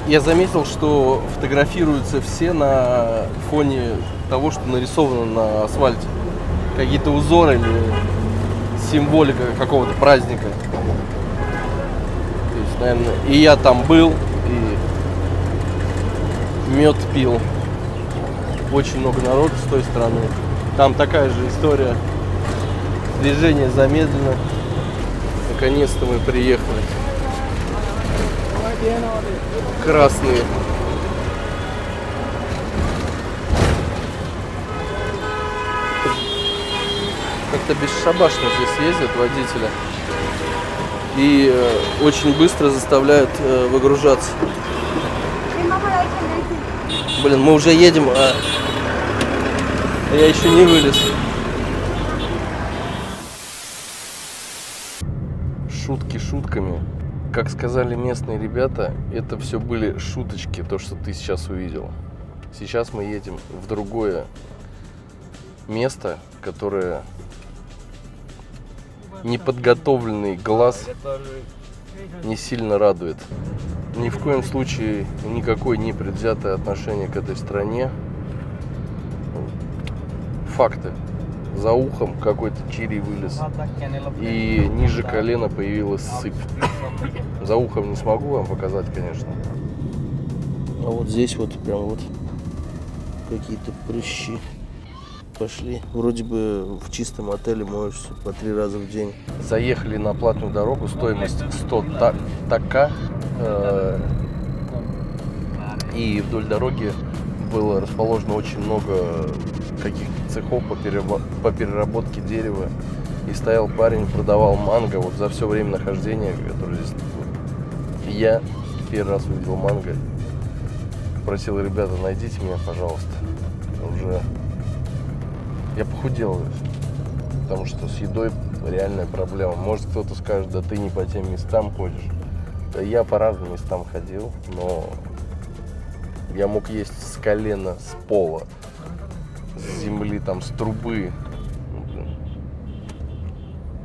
S1: Я заметил, что фотографируются все на фоне того, что нарисовано на асфальте. Какие-то узоры или символика какого-то праздника. То есть, наверное, и я там был, и мед пил. Очень много народу с той стороны. Там такая же история. Движение замедлено. Наконец-то мы приехали. Красные. Как-то бесшабашно здесь ездят водители. И очень быстро заставляют выгружаться. Блин, мы уже едем, а я еще не вылез. Шутки шутками. Как сказали местные ребята, это все были шуточки, то, что ты сейчас увидел. Сейчас мы едем в другое место, которое неподготовленный глаз не сильно радует. Ни в коем случае никакое непредвзятое отношение к этой стране. Факты. За ухом какой-то чири вылез. И ниже колена появилась сыпь. За ухом не смогу вам показать, конечно. А вот здесь вот прям вот какие-то прыщи пошли. Вроде бы в чистом отеле моешься по 3 раза в день. Заехали на платную дорогу, стоимость 100 така. И вдоль дороги было расположено очень много каких-то цехов по переработке дерева. И стоял парень, продавал манго. Вот за все время нахождения, которое здесь было. Я первый раз увидел манго. Просил: ребята, найдите меня, пожалуйста. Уже я похудел, потому что с едой реальная проблема. Может, кто-то скажет: да ты не по тем местам ходишь. Да я по разным местам ходил, но я мог есть с колена, с пола, с земли, там, с трубы.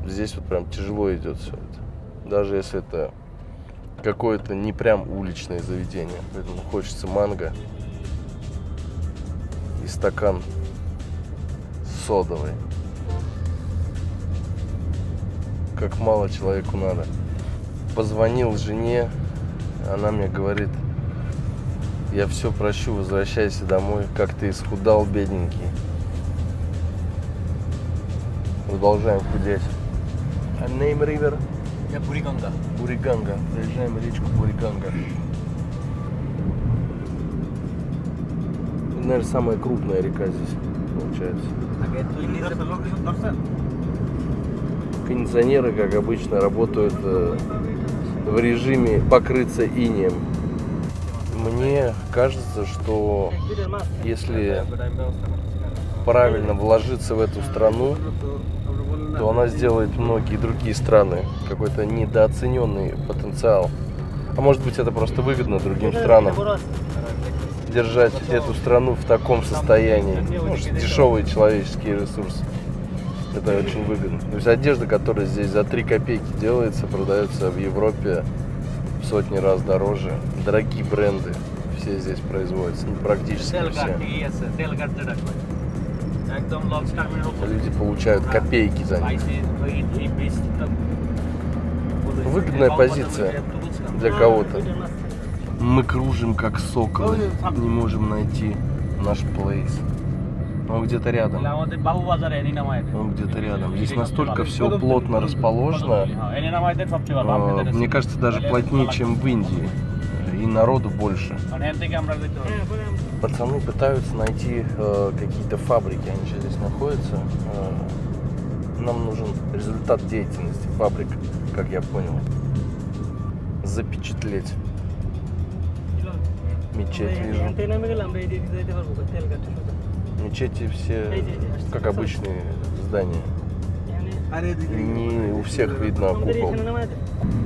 S1: Здесь вот прям тяжело идет все это. Даже если это какое-то не прям уличное заведение. Поэтому хочется манго и стакан содовой. Как мало человеку надо. Позвонил жене, она мне говорит: я все прощу, возвращайся домой, как ты исхудал, бедненький. Продолжаем худеть. Name River?
S6: Yeah, Buriganga.
S1: Буриганга. Проезжаем речку Буриганга. Наверное, самая крупная река здесь получается. Кондиционеры, как обычно, работают в режиме покрыться инеем. Мне кажется, что если правильно вложиться в эту страну, то она сделает многие другие страны. Какой-то недооцененный потенциал. А может быть, это просто выгодно другим странам держать эту страну в таком состоянии. Может, дешевые человеческие ресурсы. Это очень выгодно. То есть одежда, которая здесь за 3 копейки делается, продается в Европе в сотни раз дороже. Дорогие бренды все здесь производятся. Ну, практически все. Люди получают копейки за них. Выгодная позиция для кого-то. Мы кружим как соколы, не можем найти наш плейс. Он где-то рядом. Он где-то рядом. Здесь настолько все плотно расположено. Мне кажется, даже плотнее, чем в Индии. и народу больше. Пацаны пытаются найти какие-то фабрики, они сейчас здесь находятся. Нам нужен результат деятельности фабрик, как я понял. Запечатлеть. Мечеть вижу. Мечети все, как обычные здания. Не у всех видно купол.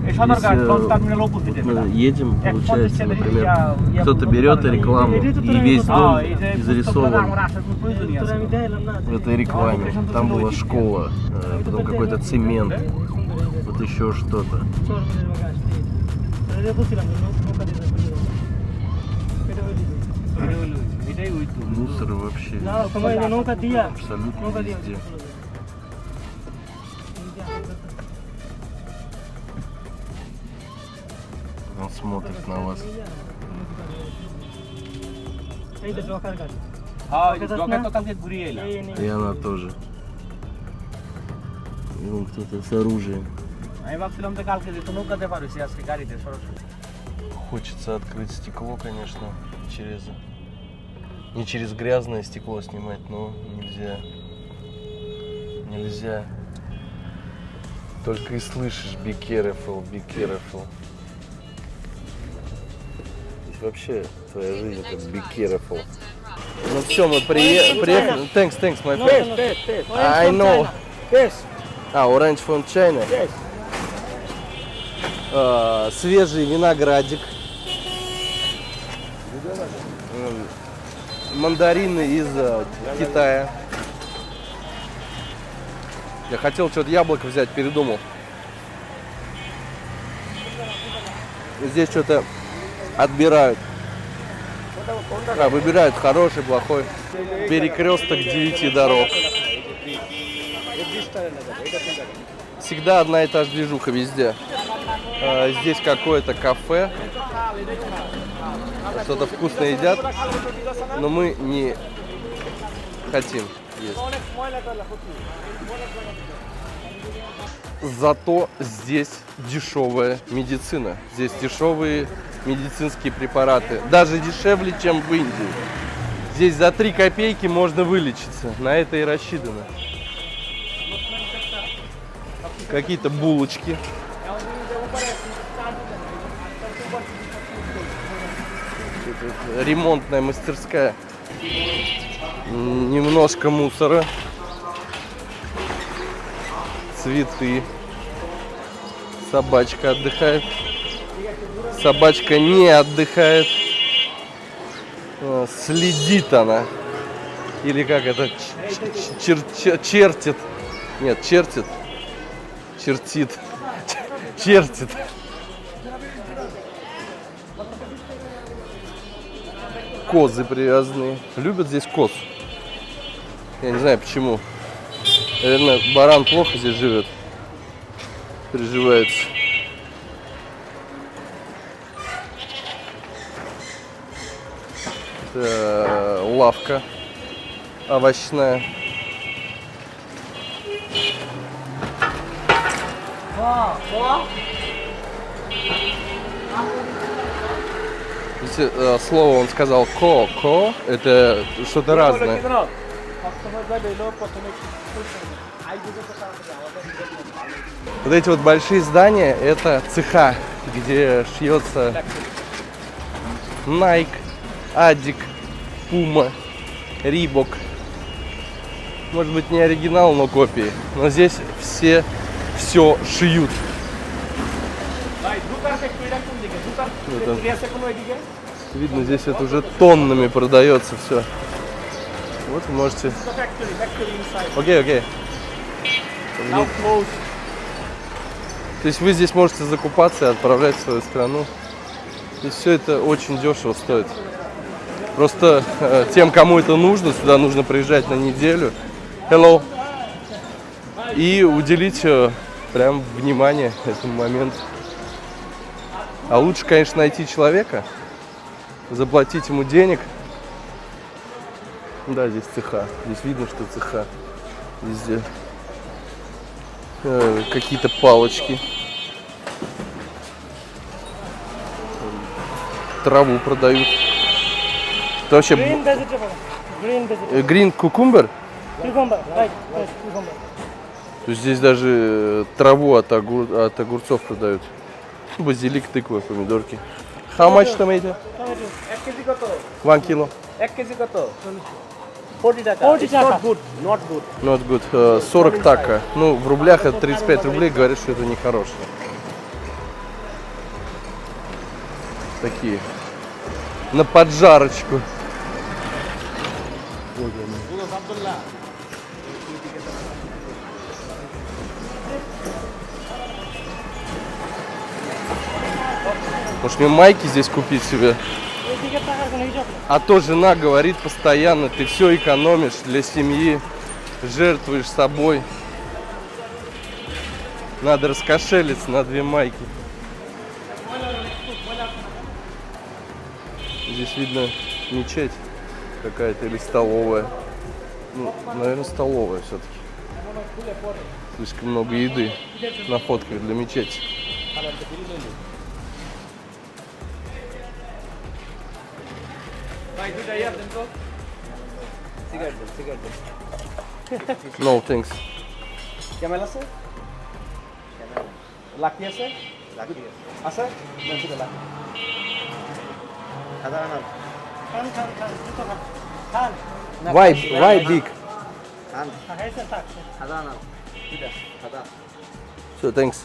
S1: Если мы едем, получается, например, кто-то берет рекламу, и весь дом зарисован в этой рекламе. Там была школа, потом какой-то цемент, вот еще что-то. Мусор вообще абсолютно везде. Он смотрит на вас. И она тоже. И вон кто-то с оружием. Хочется открыть стекло, конечно, не через грязное стекло снимать, но нельзя. Нельзя. Только и слышишь be careful, be careful. Вообще твоя жизнь это be careful. Ну все, мы приехали. Thanks, my friend. I know. Orange from China. Свежий виноградик. Мандарины из Китая. Я хотел что-то яблоко взять, передумал. Здесь что-то отбирают. Выбирают хороший, плохой. Перекресток 9 дорог. Всегда одна и та же движуха везде. Здесь какое-то кафе. Что-то вкусное едят. Но мы не хотим есть. Зато здесь дешевая медицина. Здесь дешевые медицинские препараты. Даже дешевле, чем в Индии. Здесь за 3 копейки можно вылечиться. На это и рассчитано. Какие-то булочки. Ремонтная мастерская. Немножко мусора. Цветы. Собачка отдыхает. Собачка не отдыхает. Следит она. Или как это? Чертит. Нет, чертит. Чертит. Чертит. Козы привязанные. Любят здесь коз. Я не знаю почему. Наверное, баран плохо здесь живет. Приживается. Это лавка овощная. Слово он сказал ко, это что-то разное. Вот эти вот большие здания, это цеха, где шьется Nike, Адик, Puma, Reebok. Может быть не оригинал, но копии. Но здесь все шьют. Это, видно, здесь это уже тоннами продается все. Вот вы можете. Окей. То есть вы здесь можете закупаться и отправлять в свою страну. И все это очень дешево стоит. Просто тем, кому это нужно, сюда нужно приезжать на неделю. Hello. И уделить прям внимание этому моменту. А лучше, конечно, найти человека, заплатить ему денег. Да, здесь цеха. Здесь видно, что цеха везде. Какие-то палочки. траву продают. Это вообще...
S3: Green vegetable. Green vegetable.
S1: Green cucumber?
S3: Cucumber, right, yes, cucumber.
S1: То есть здесь даже траву от огурцов продают. Базилик, тыква, помидорки. How much tomato?
S3: 1 কেজি কত?
S1: 1 kilo.
S3: 1 কেজি কত? 40 টাকা. 40
S5: It's
S3: টাকা.
S5: not good. Not good.
S1: Not good. 40 така. Ну, в рублях это 35 рублей. Говорят, что это нехорошее. Такие. На поджарочку. Вот они. Может мне майки здесь купить себе? А то жена говорит постоянно, ты все экономишь для семьи, жертвуешь собой. Надо раскошелиться на 2 майки. Здесь видно мечеть какая-то или столовая. Ну, наверное, столовая все-таки. Слишком много еды на фотках для мечети. No thanks.
S3: Camel আছে? লাকি আছে? লাকি আছে? বলছি তো লাকি। খান খান খান দুটো খান। খান।
S1: Why big?
S3: খাইছে থাক। খাদা না। দুটা খাদা।
S1: Все, thanks.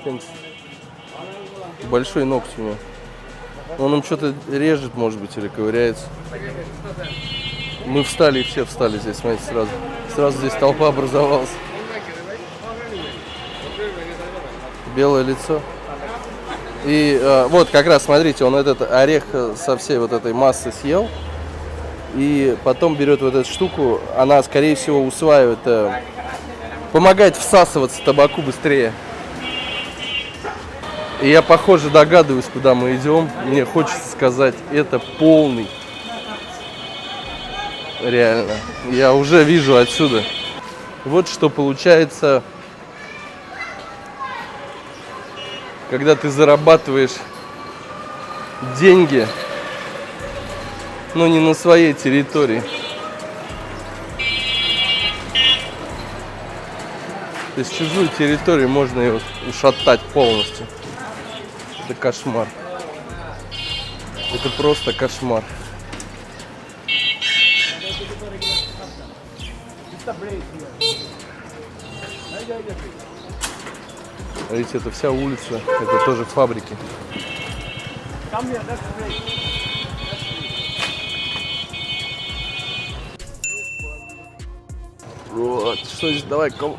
S1: Thanks. Большой ноготь у него. Он им что-то режет, может быть, или ковыряется. Мы встали, и все встали здесь, смотрите, сразу. Сразу здесь толпа образовалась. Белое лицо. И вот как раз, смотрите, он этот орех со всей вот этой массы съел. И потом берет вот эту штуку, она, скорее всего, усваивает, помогает всасываться табаку быстрее. И я, похоже, догадываюсь, куда мы идем. Мне хочется сказать, это полный. Реально. Я уже вижу отсюда. Вот что получается, когда ты зарабатываешь деньги, но не на своей территории. То есть чужую территорию можно ее ушатать полностью. Это кошмар. Это просто кошмар. Видите, это вся улица, это тоже фабрики. Вот, что здесь, давай, ком.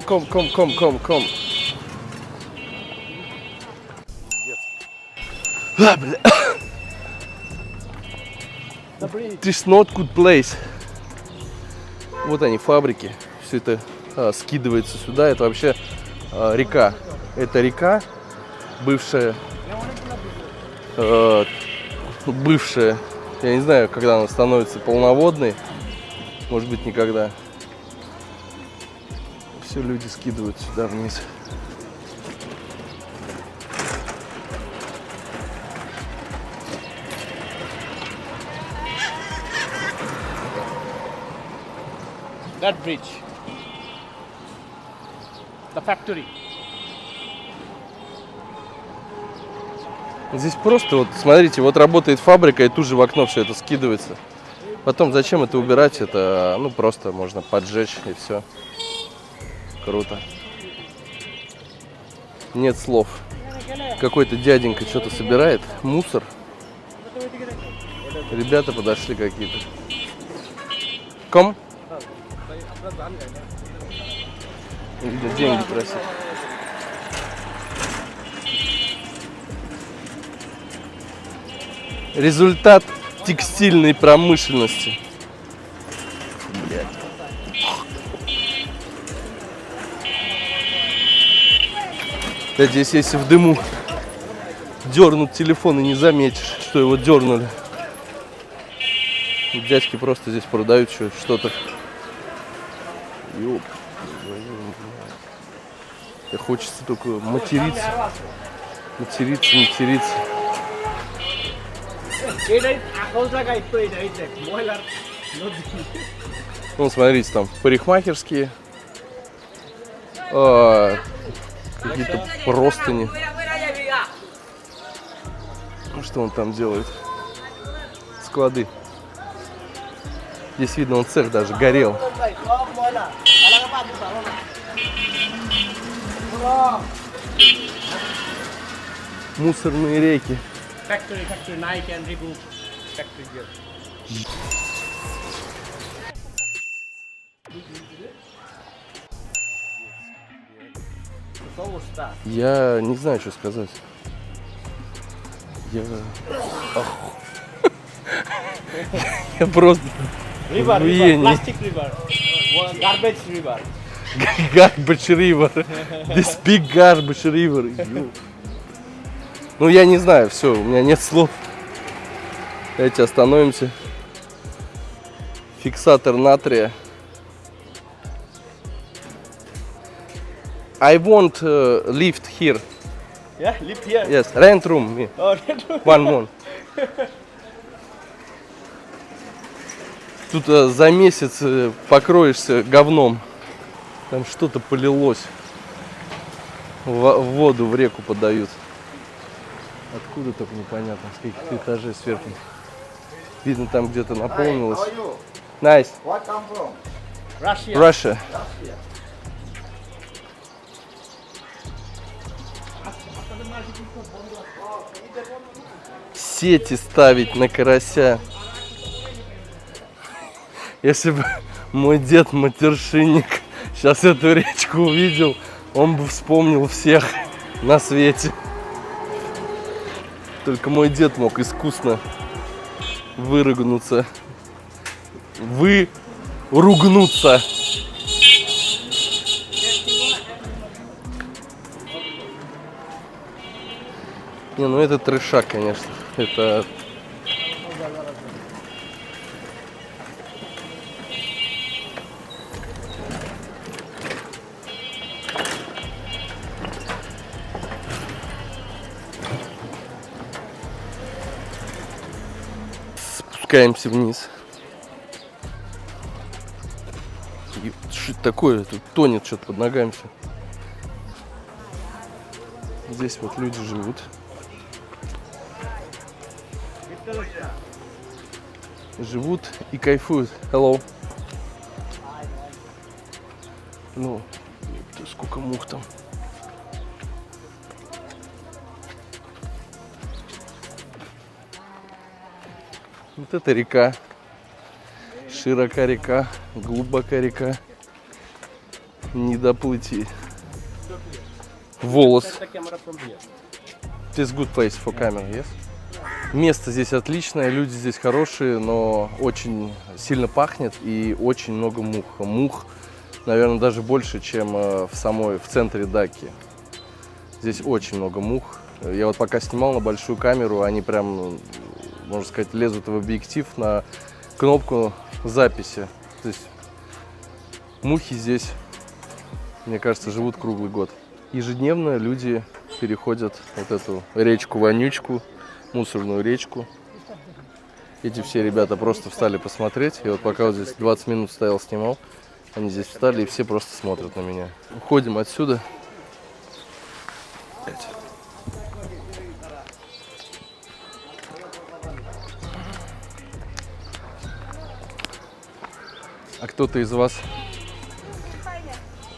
S1: А, бля. This not good place. Вот они, фабрики. Все это скидывается сюда. Это вообще река. Это река, бывшая, бывшая. Я не знаю, когда она становится полноводной. Может быть, никогда. Все люди скидывают сюда вниз.
S5: That bridge. The factory.
S1: Здесь просто вот, смотрите, вот работает фабрика, и тут же в окно все это скидывается. Потом зачем это убирать? Это, ну, просто можно поджечь и все. Круто. Нет слов. Какой-то дяденька что-то собирает. Мусор. Ребята подошли какие-то. Ком? Видно, деньги просят. Результат текстильной промышленности. Блядь. Кстати, здесь если в дыму дернут телефон и не заметишь, что его дернули. Дядьки просто здесь продают что-то. Ёп. И хочется только материться. Материться.
S5: এটাই আসল জায়গায় তো এটাই দেখ ময়লার নদী।
S1: Ну, смотрите, там парикмахерские, какие-то простыни. Ну, что он там делает? Склады. Здесь видно, он цех даже горел. Мусорные реки.
S5: Factory, Nike and Reebok factory here.
S1: Я не знаю, что сказать. Я просто
S5: River,
S1: в Вене.
S5: plastic river, garbage river.
S1: Garbage river. This big garbage river. Ё. Ну, я не знаю, все, у меня нет слов. Давайте остановимся. Фиксатор натрия. I want lift here.
S5: Yeah, live here.
S1: Yes, rent room. Me.
S5: Oh,
S1: One month. Тут за месяц покроешься говном. Там что-то полилось. В воду, в реку подают. Откуда только непонятно, с каких этажей сверху. Видно, там где-то наполнилось. Nice.
S4: What come from?
S5: Russia.
S1: Russia. Сети ставить на карася. Если бы мой дед матершинник сейчас эту речку увидел, он бы вспомнил всех на свете. Только мой дед мог искусно выругнуться. Выругнуться. Не, ну это трешак, конечно. Это... Спускаемся вниз. И что это такое? Тут тонет что-то под ногами все. Здесь вот люди живут. Живут и кайфуют. Hello. Ну, сколько мух там. Вот это река. Широка река, глубока река. Не доплыть ей. Волос. This good place for camera, yes? Место здесь отличное, люди здесь хорошие, но очень сильно пахнет и очень много мух. Мух, наверное, даже больше, чем в центре Даки. Здесь очень много мух. Я вот пока снимал на большую камеру, они прям, можно сказать, лезут в объектив на кнопку записи. То есть мухи здесь, мне кажется, живут круглый год. Ежедневно люди переходят вот эту речку-вонючку, мусорную речку. Эти все ребята просто встали посмотреть. И вот пока вот здесь 20 минут стоял, снимал, они здесь встали и все просто смотрят на меня. Уходим отсюда. А кто-то из вас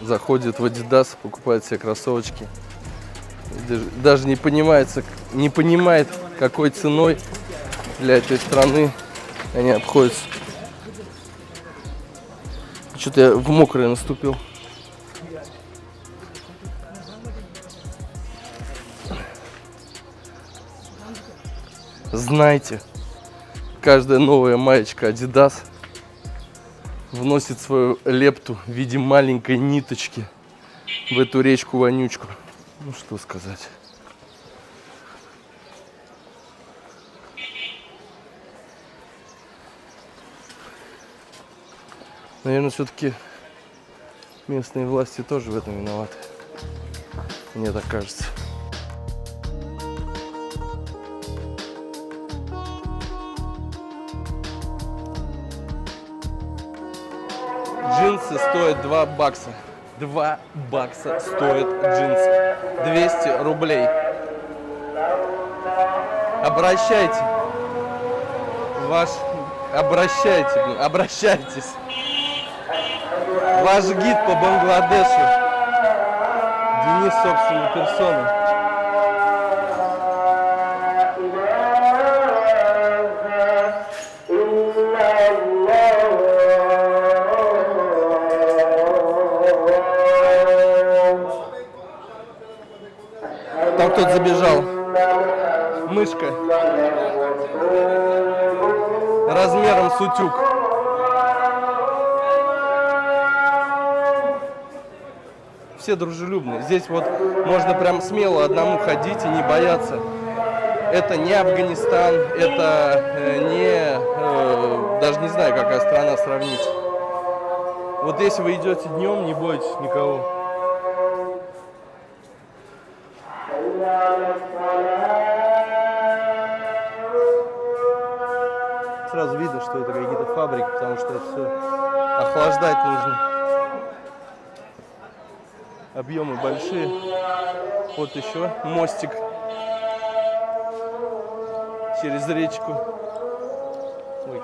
S1: заходит в Adidas, покупает себе кроссовочки, даже не понимает, какой ценой для этой страны они обходятся. Что-то я в мокрое наступил. Знайте, каждая новая маечка Adidas вносит свою лепту в виде маленькой ниточки в эту речку-вонючку. Ну, что сказать. Наверное, все-таки местные власти тоже в этом виноваты. Мне так кажется. Джинсы стоят 2 бакса. 2 бакса стоят джинсы. 200 рублей. Обращайтесь. Обращайтесь. Ваш гид по Бангладешу. Денис собственной персоной. Там кто-то забежал. Мышка. Размером с утюг. Все дружелюбные. Здесь вот можно прям смело одному ходить и не бояться. Это не Афганистан, это не... даже не знаю, какая страна сравнить. Вот если вы идете днем, не бойтесь никого. Сразу видно, что это какие-то фабрики, потому что это все охлаждать нужно. Объемы большие. Вот еще мостик через речку. Ой,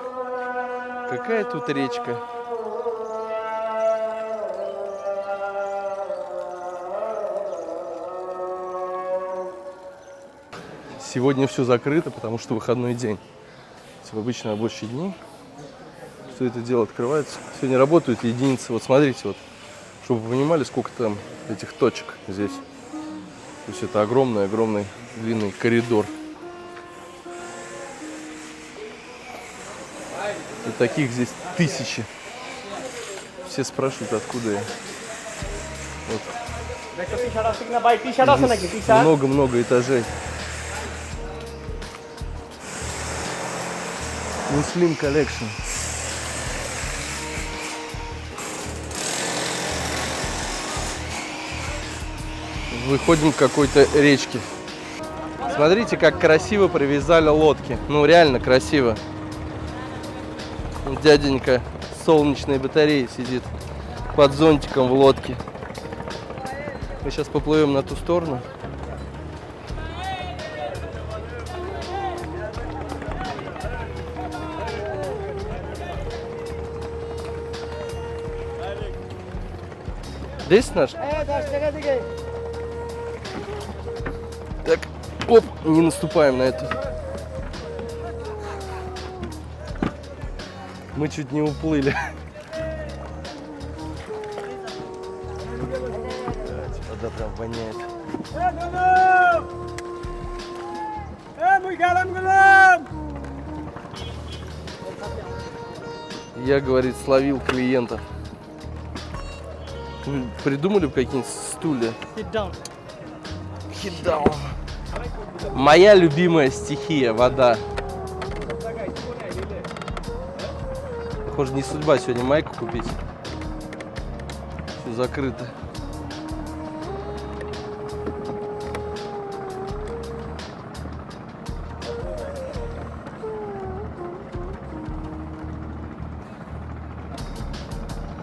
S1: какая тут речка. Сегодня все закрыто, потому что выходной день. В обычно рабочие дни все это дело открывается. Сегодня работают единицы. Вот смотрите, вот, чтобы вы понимали, сколько там этих точек здесь. То есть это огромный длинный коридор. И таких здесь тысячи. Все спрашивают, откуда я. Вот. Много-много этажей. Muslim Collection. Выходим к какой-то речке. Смотрите, как красиво привязали лодки. Ну, реально красиво. Дяденька с солнечной батареей сидит под зонтиком в лодке. Мы сейчас поплывем на ту сторону. Здесь наш? Так, оп, не наступаем на эту. Мы чуть не уплыли. Вода прям воняет. Я, говорит, словил клиентов. Вы придумали бы какие-нибудь стулья? Sit down. Моя любимая стихия — вода. Похоже, не судьба сегодня майку купить. Все закрыто.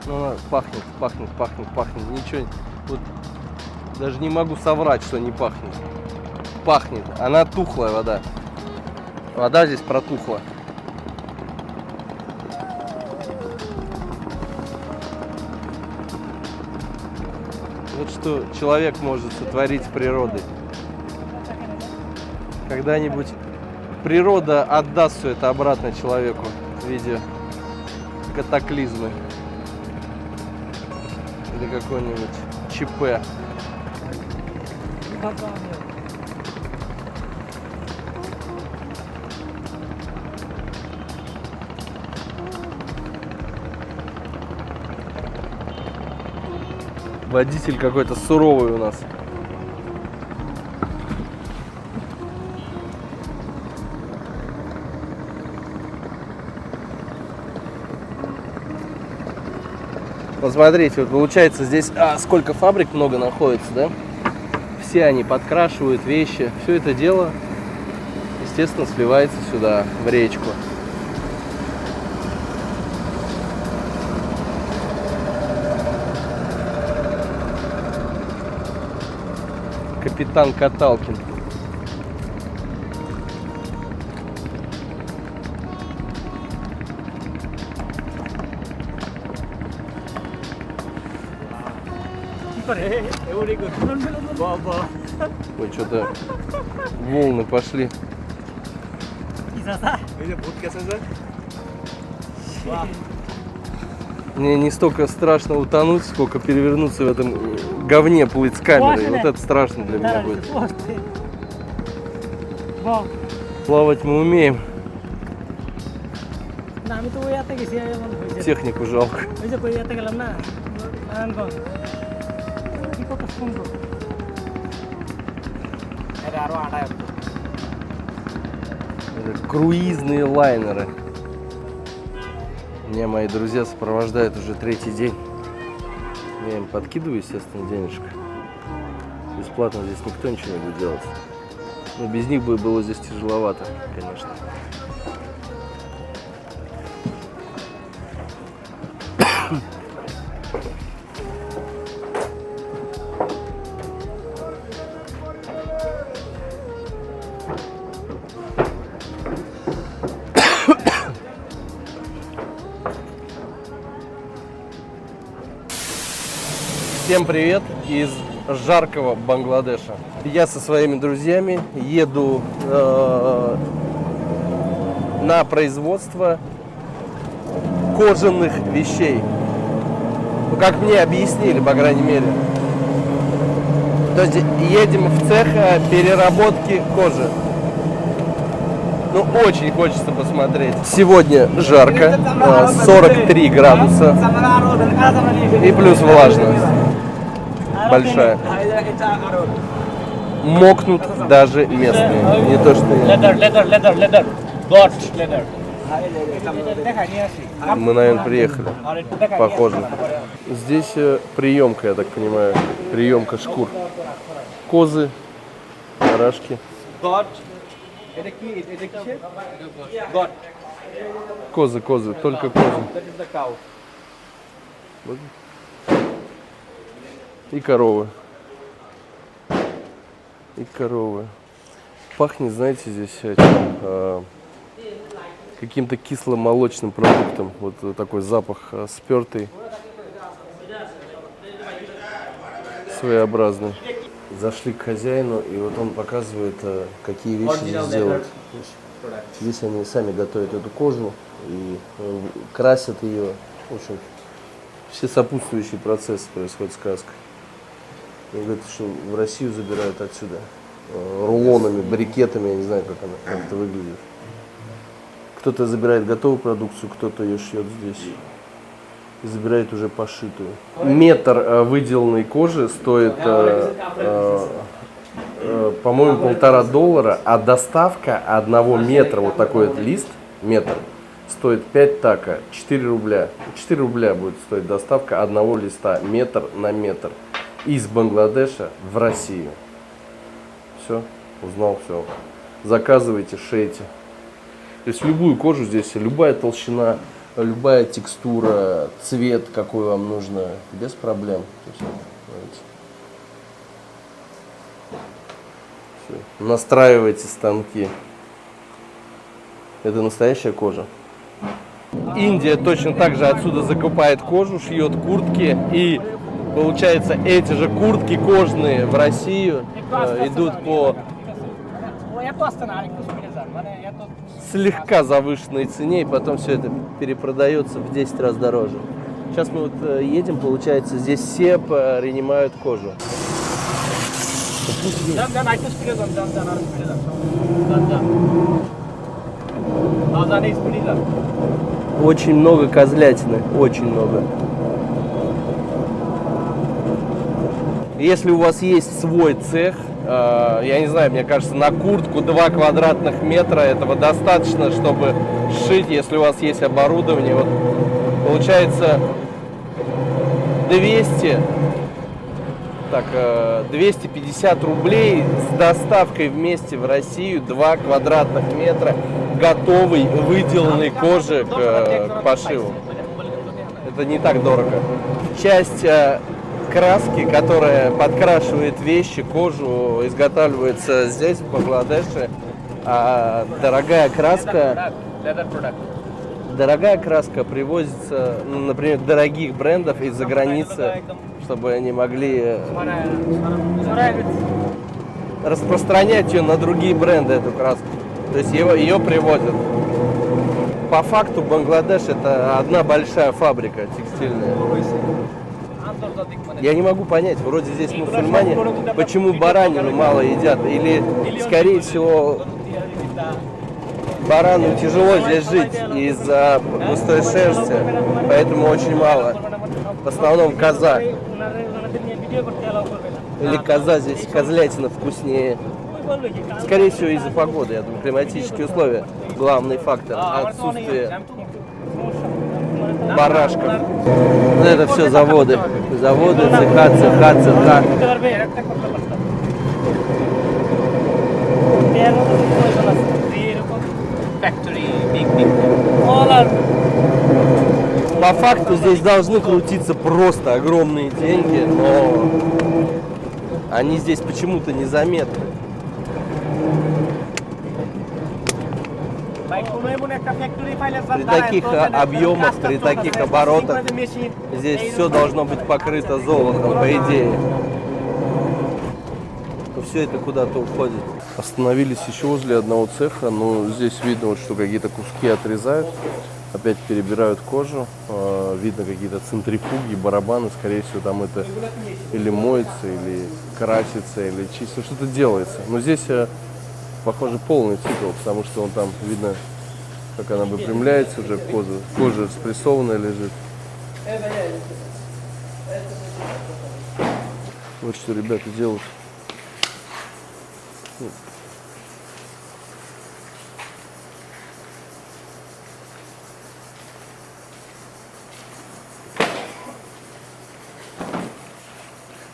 S1: Ну, она пахнет. Ничего. Вот даже не могу соврать, что не пахнет. Пахнет. Она тухлая вода. Вода здесь протухла. Вот что человек может сотворить с природой. Когда-нибудь природа отдаст все это обратно человеку в виде катаклизмы. Или какой-нибудь ЧП. Водитель какой-то суровый у нас. Посмотрите, вот получается здесь сколько фабрик много находится, да? Все они подкрашивают вещи. Все это дело, естественно, сливается сюда, в речку. Капитан Каталкин. Ой, что-то волны пошли. Мне не столько страшно утонуть, сколько перевернуться в этом говне, плыть с камерой. Вот это страшно для меня будет. Плавать мы умеем. Технику жалко. Это круизные лайнеры. Меня мои друзья сопровождают уже 3-й день. Я им подкидываю, естественно, денежек. Бесплатно здесь никто ничего не будет делать. Но без них бы было здесь тяжеловато, конечно. Всем привет из жаркого Бангладеша. Я со своими друзьями еду на производство кожаных вещей. Ну, как мне объяснили, по крайней мере. То есть едем в цех переработки кожи. Ну, очень хочется посмотреть. Сегодня жарко, 43 градуса и плюс влажность большая. Мокнут даже местные, не то что я.
S6: Leather. Got leather.
S1: Мы, наверное, приехали, похоже. Здесь приемка, я так понимаю, приемка шкур. Козы, барашки.
S6: Got. Got.
S1: Козы, только козы.
S6: That is the cow.
S1: И коровы. Пахнет, знаете, здесь каким-то кисломолочным продуктом. Вот такой запах спертый, своеобразный. Зашли к хозяину, и вот он показывает, какие вещи здесь делают. Здесь они сами готовят эту кожу и красят ее. В общем, все сопутствующие процессы происходят с краской. Он говорит, что в Россию забирают отсюда рулонами, брикетами, я не знаю, как это выглядит. Кто-то забирает готовую продукцию, кто-то ее шьет здесь и забирает уже пошитую. Метр выделанной кожи стоит, по-моему, $1,5, а доставка 1 метра, вот такой вот лист, метр, стоит 5 така, 4 рубля. 4 рубля будет стоить доставка 1 листа, метр на метр, из Бангладеша в Россию. Все, узнал все. Заказывайте, шейте. То есть любую кожу здесь, любая толщина, любая текстура, цвет, какой вам нужно, без проблем. Все. Настраивайте станки. Это настоящая кожа. Индия точно так же отсюда закупает кожу, шьет куртки, и получается эти же куртки кожные в Россию идут по слегка завышенной цене, и потом все это перепродается в 10 раз дороже. Сейчас мы вот едем, получается, здесь все принимают кожу. Очень много козлятины, очень много. Если у вас есть свой цех, я не знаю, мне кажется, на куртку 2 квадратных метра этого достаточно, чтобы сшить, если у вас есть оборудование. Вот получается 250 рублей с доставкой вместе в Россию, 2 квадратных метра готовой выделанной кожи к пошиву. Это не так дорого. Часть краски, которая подкрашивает вещи, кожу, изготавливается здесь, в Бангладеше. А дорогая краска привозится, ну, например, дорогих брендов из-за границы, чтобы они могли распространять ее на другие бренды, эту краску. То есть ее привозят. По факту Бангладеш это одна большая фабрика текстильная. Я не могу понять, вроде здесь мусульмане, почему баранину мало едят. Или, скорее всего, барану тяжело здесь жить из-за густой шерсти, поэтому очень мало. В основном коза. Или коза здесь, козлятина вкуснее. Скорее всего, из-за погоды, я думаю, климатические условия. Главный фактор. Отсутствие барашков. Ну, это все заводы. Заводы, цеха.
S6: Factory, big.
S1: По факту здесь должны крутиться просто огромные деньги, но они здесь почему-то незаметны. При таких объемах, при таких оборотах здесь все должно быть покрыто золотом, по идее. Но все это куда-то уходит. Остановились еще возле одного цеха, но здесь видно, вот, что какие-то куски отрезают, опять перебирают кожу, видно какие-то центрифуги, барабаны, скорее всего там это или моется, или красится, или чисто что-то делается. Но здесь, похоже, полный цикл, потому что он там видно, как она выпрямляется уже, кожа спрессованная лежит. Вот что ребята делают.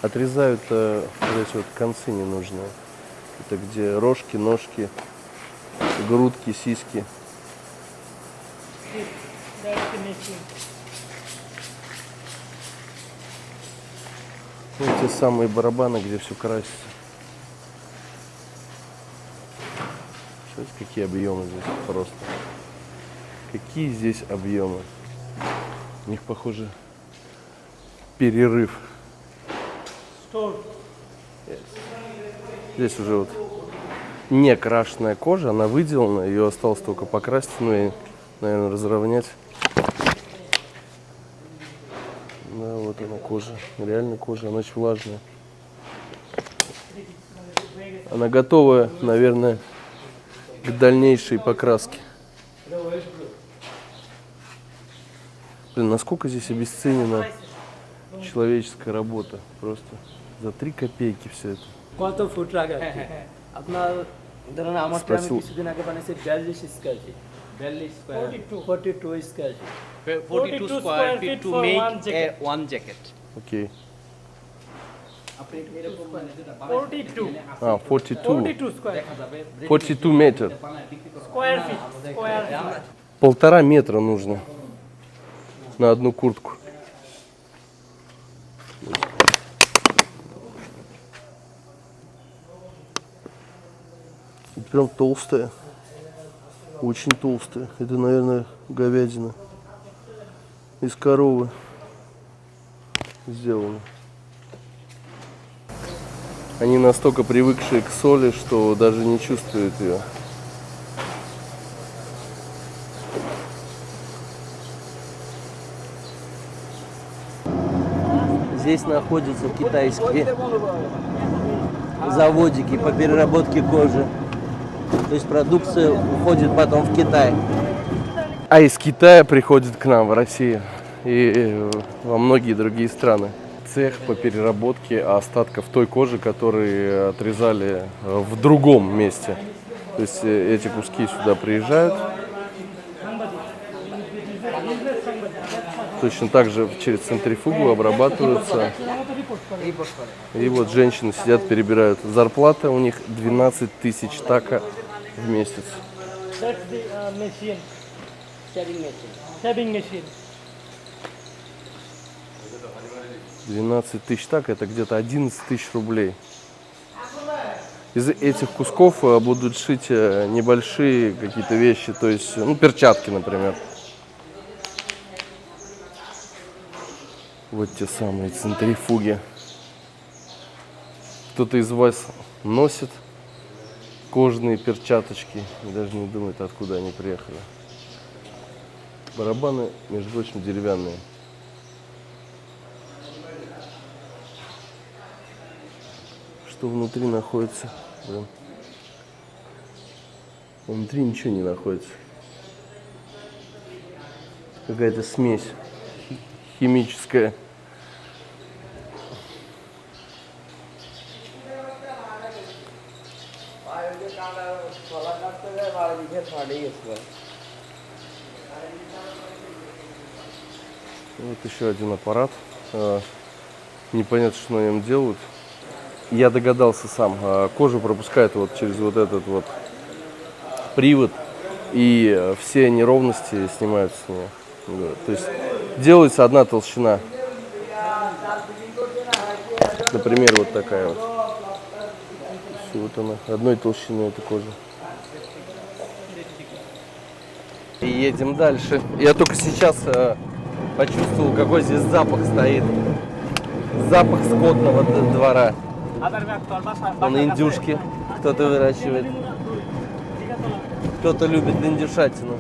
S1: Отрезают вот эти вот концы ненужные. Это где рожки, ножки, грудки, сиськи. Вот те самые барабаны, где все красится. Смотрите, какие объемы здесь просто. Какие здесь объемы. У них, похоже, перерыв. Здесь уже вот не крашеная кожа, она выделана, ее осталось только покрасить, ну и, наверное, разровнять. Да, вот она кожа, реально кожа, она очень влажная. Она готова, наверное, к дальнейшей покраске. Блин, насколько здесь обесценена человеческая работа, просто за 3 копейки все это.
S3: কত ফুট রাখা আপনার ধরুন আমারটা আমি কিছুদিন আগে বানাইছি 42 square feet 42 square feet
S6: 42 square feet to make one jacket.
S1: Окей.
S3: আপনি এরকম
S2: 42
S1: 42.
S2: স্কয়ার
S1: 42 метр.
S2: Square feet
S1: 1,5 метра нужно на одну куртку. Прям толстая. Очень толстая. Это, наверное, говядина. Из коровы сделано. Они настолько привыкшие к соли, что даже не чувствуют ее. Здесь находятся китайские заводики по переработке кожи. То есть продукция уходит потом в Китай. А из Китая приходит к нам в Россию и во многие другие страны. Цех по переработке остатков той кожи, которые отрезали в другом месте. То есть эти куски сюда приезжают. Точно так же через центрифугу обрабатываются. И вот женщины сидят, перебирают. Зарплата у них 12 тысяч така в месяц. 12 тысяч так, это где-то 11 тысяч рублей. Из этих кусков будут шить небольшие какие-то вещи, то есть, ну, перчатки, например. Вот те самые центрифуги. Кто-то из вас носит кожаные перчаточки и даже не думает, откуда они приехали. Барабаны, между прочим, деревянные. Что внутри находится? Да. Внутри ничего не находится. Какая-то смесь химическая. Вот еще один аппарат. Непонятно, что на нем делают. Я догадался сам. Кожу пропускает вот через вот этот вот привод, и все неровности снимаются с нее. То есть делается одна толщина. Например, вот такая вот. Вот она, одной толщины эта кожа. И едем дальше. Я только сейчас почувствовал, какой здесь запах стоит. Запах скотного двора. Вон индюшки кто-то выращивает. Кто-то любит индюшатину.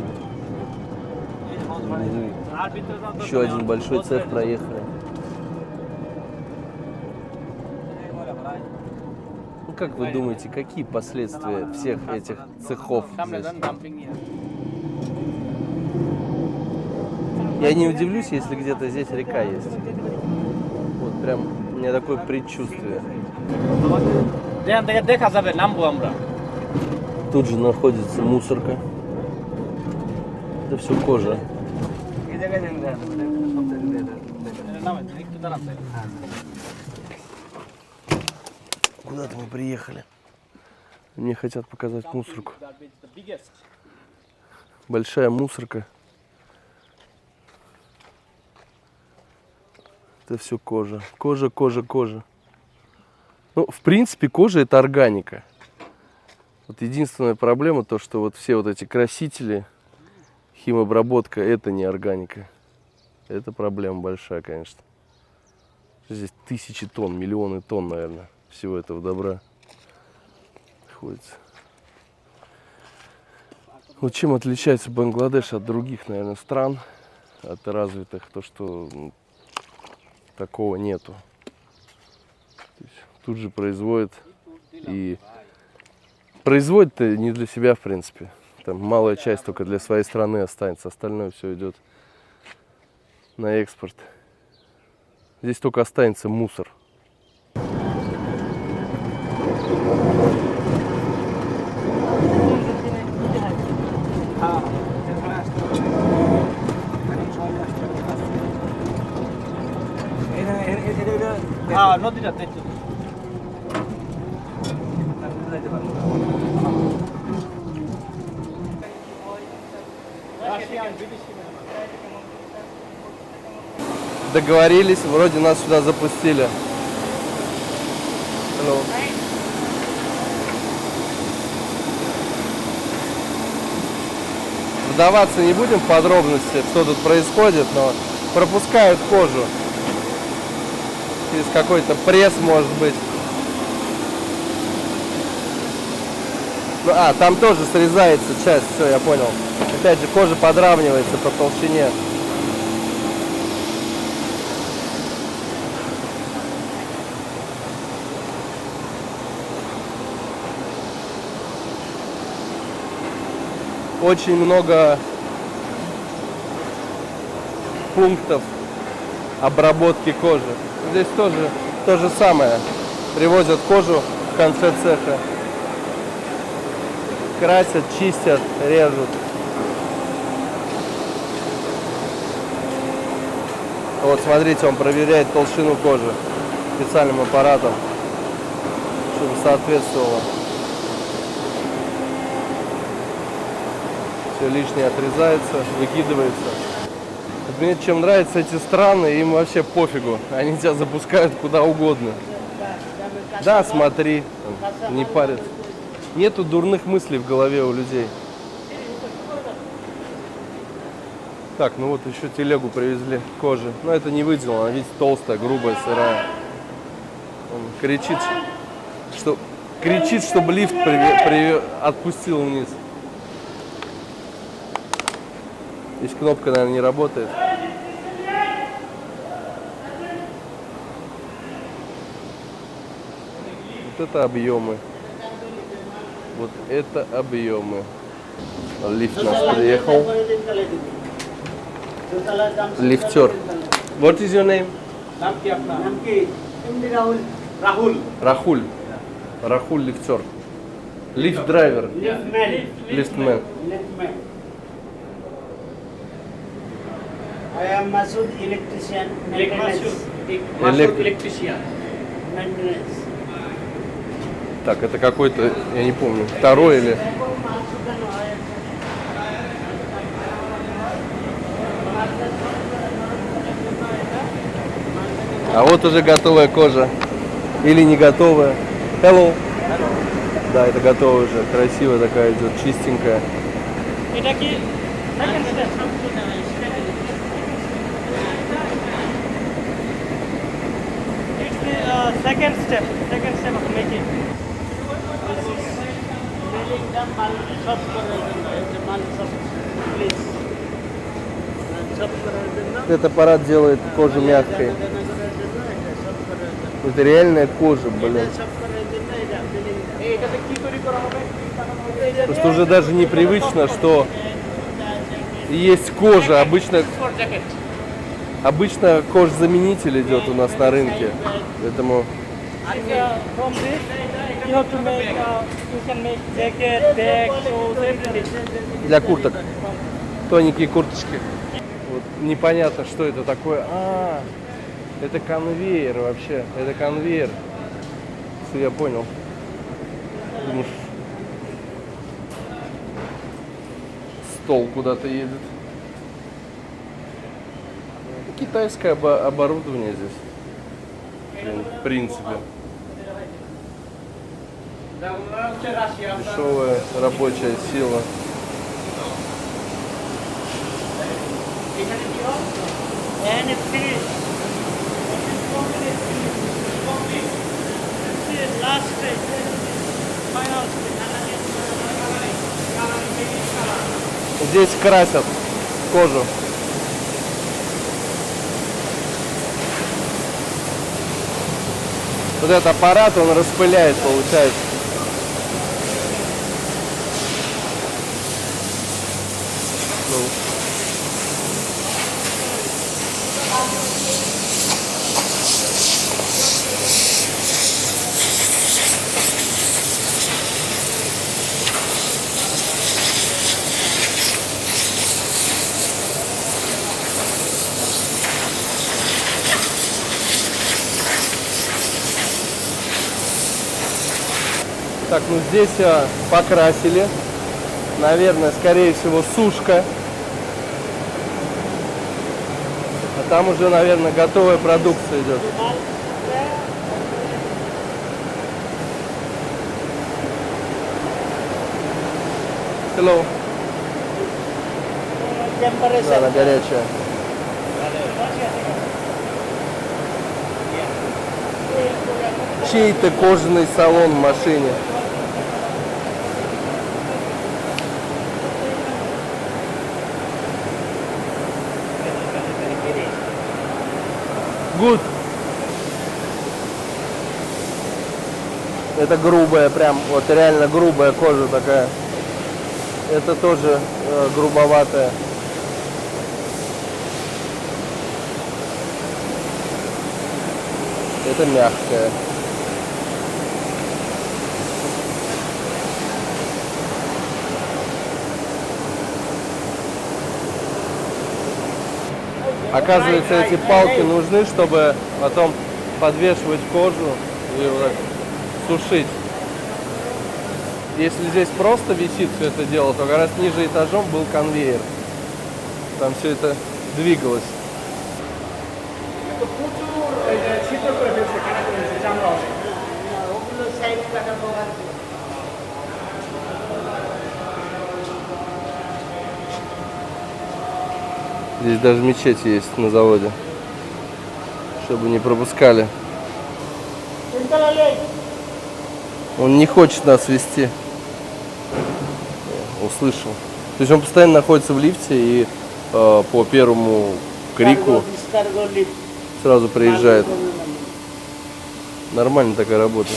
S1: Еще один большой цех проехали. Ну, как вы думаете, какие последствия всех этих цехов здесь? Я не удивлюсь, если где-то здесь река есть. Вот прям у меня такое предчувствие. Тут же находится мусорка. Это все кожа. Куда-то мы приехали. Мне хотят показать мусорку. Большая мусорка. Это все кожа. Кожа, кожа, кожа. Ну, в принципе, кожа — это органика. Вот единственная проблема то, что вот все вот эти красители, химобработка — это не органика. Это проблема большая, конечно. Здесь тысячи тонн, миллионы тонн, наверное, всего этого добра находится. Вот чем отличается Бангладеш от других, наверное, стран, от развитых, то, что такого нету. То есть тут же производят, и производят не для себя, в принципе. Там малая часть только для своей страны останется, остальное все идет на экспорт. Здесь только останется мусор. Договорились, вроде нас сюда запустили. Hello. Вдаваться не будем в подробности, что тут происходит, но пропускают кожу. Через какой-то пресс, может быть. Ну, там тоже срезается часть, все, я понял. Опять же, кожа подравнивается по толщине. Очень много пунктов обработки кожи. Здесь тоже то же самое. Привозят кожу в конце цеха. Красят, чистят, режут. Вот смотрите, он проверяет толщину кожи специальным аппаратом, чтобы соответствовало. Все лишнее отрезается, выкидывается. Мне чем нравятся эти страны, им вообще пофигу. Они тебя запускают куда угодно. Да, смотри, не парят. Нету дурных мыслей в голове у людей. Так, ну вот еще телегу привезли кожи. Но это не выделано, она, видите, толстая, грубая, сырая. Он кричит, чтобы лифт отпустил вниз. Здесь кнопка, наверное, не работает. Вот это объемы. Вот это объемы. Лифт наш приехал. Лифтер. What is your name? Рахуль. Рахуль лифтер. Лифт драйвер. Лифтмен.
S7: I am Masood, electrician, maintenance.
S6: Electrician.
S7: Maintenance.
S1: Так, это какой-то, я не помню, второй или... А вот уже готовая кожа. Или не готовая. Hello. Да, это готовая уже. Красивая такая идет, чистенькая.
S7: Second step of making.
S1: Этот аппарат делает кожу мягкой. Это реальная кожа, блин. Потому что уже даже непривычно, что есть кожа. Обычно кожзаменитель идет у нас на рынке. Поэтому
S7: From this, you have to make, you can make jacket, bag, shoes, everything.
S1: для курток. Тоненькие курточки. Вот непонятно, что это такое. Это конвейер вообще. Это конвейер. Все, я понял. Думаешь, стол куда-то едет. Китайское оборудование здесь. Блин, в принципе. Дешевая рабочая сила.
S7: And it's finished. This is last stage. Final stage.
S1: Здесь красят кожу. Вот этот аппарат, он распыляет, получается. Так, ну здесь покрасили. Наверное, скорее всего, сушка. А там уже, наверное, готовая продукция идет. Hello. Да, она горячая. Чей-то кожаный салон в машине. Good. Это грубая, прям вот реально грубая кожа такая. Это тоже грубоватая. Это мягкая. Оказывается, эти палки нужны, чтобы потом подвешивать кожу и вот так сушить. Если здесь просто висит все это дело, то как раз ниже этажом был конвейер. Там все это двигалась. Здесь даже мечеть есть на заводе, чтобы не пропускали. Он не хочет нас вести. Услышал. То есть он постоянно находится в лифте и по первому крику сразу приезжает. Нормально такая работа.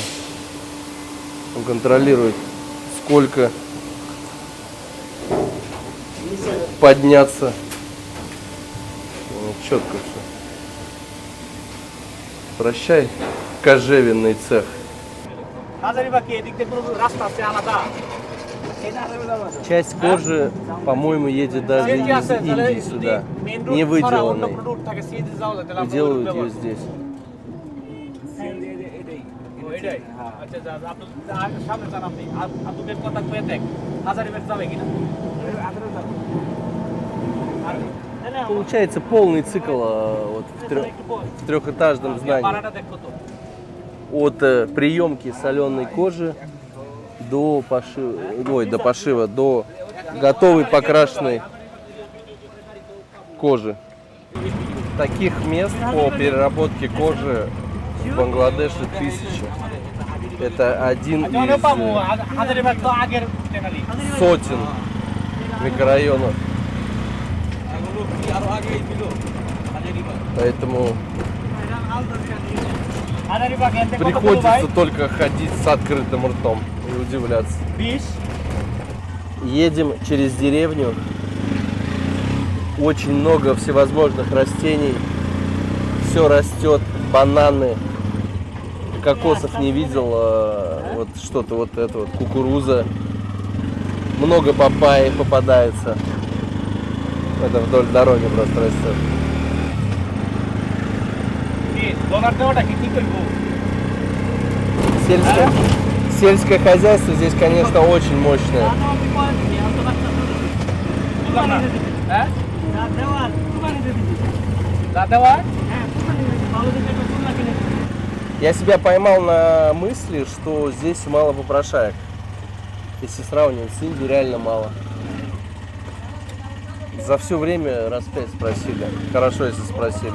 S1: Он контролирует, сколько подняться. Четко все. Прощай, кожевенный цех. Часть кожи, по-моему, едет даже из Индии сюда. Не выделанной. И делают ее здесь. Получается полный цикл вот, в трехэтажном здании. От приемки соленой кожи до пошива, до готовой покрашенной кожи. Таких мест по переработке кожи в Бангладеше 1000. Это один из сотен микрорайонов. Поэтому приходится только ходить с открытым ртом и удивляться. Едем через деревню. Очень много всевозможных растений. Все растет. Бананы. Кокосов не видел. Вот что-то вот это вот. Кукуруза. Много папайи попадается. Это вдоль дороги просто растет. Сельское хозяйство здесь, конечно, очень мощное. Я себя поймал на мысли, что здесь мало попрошаек. Если сравнивать с Индией, реально мало. За все время раз 5 спросили. Хорошо, если спросили.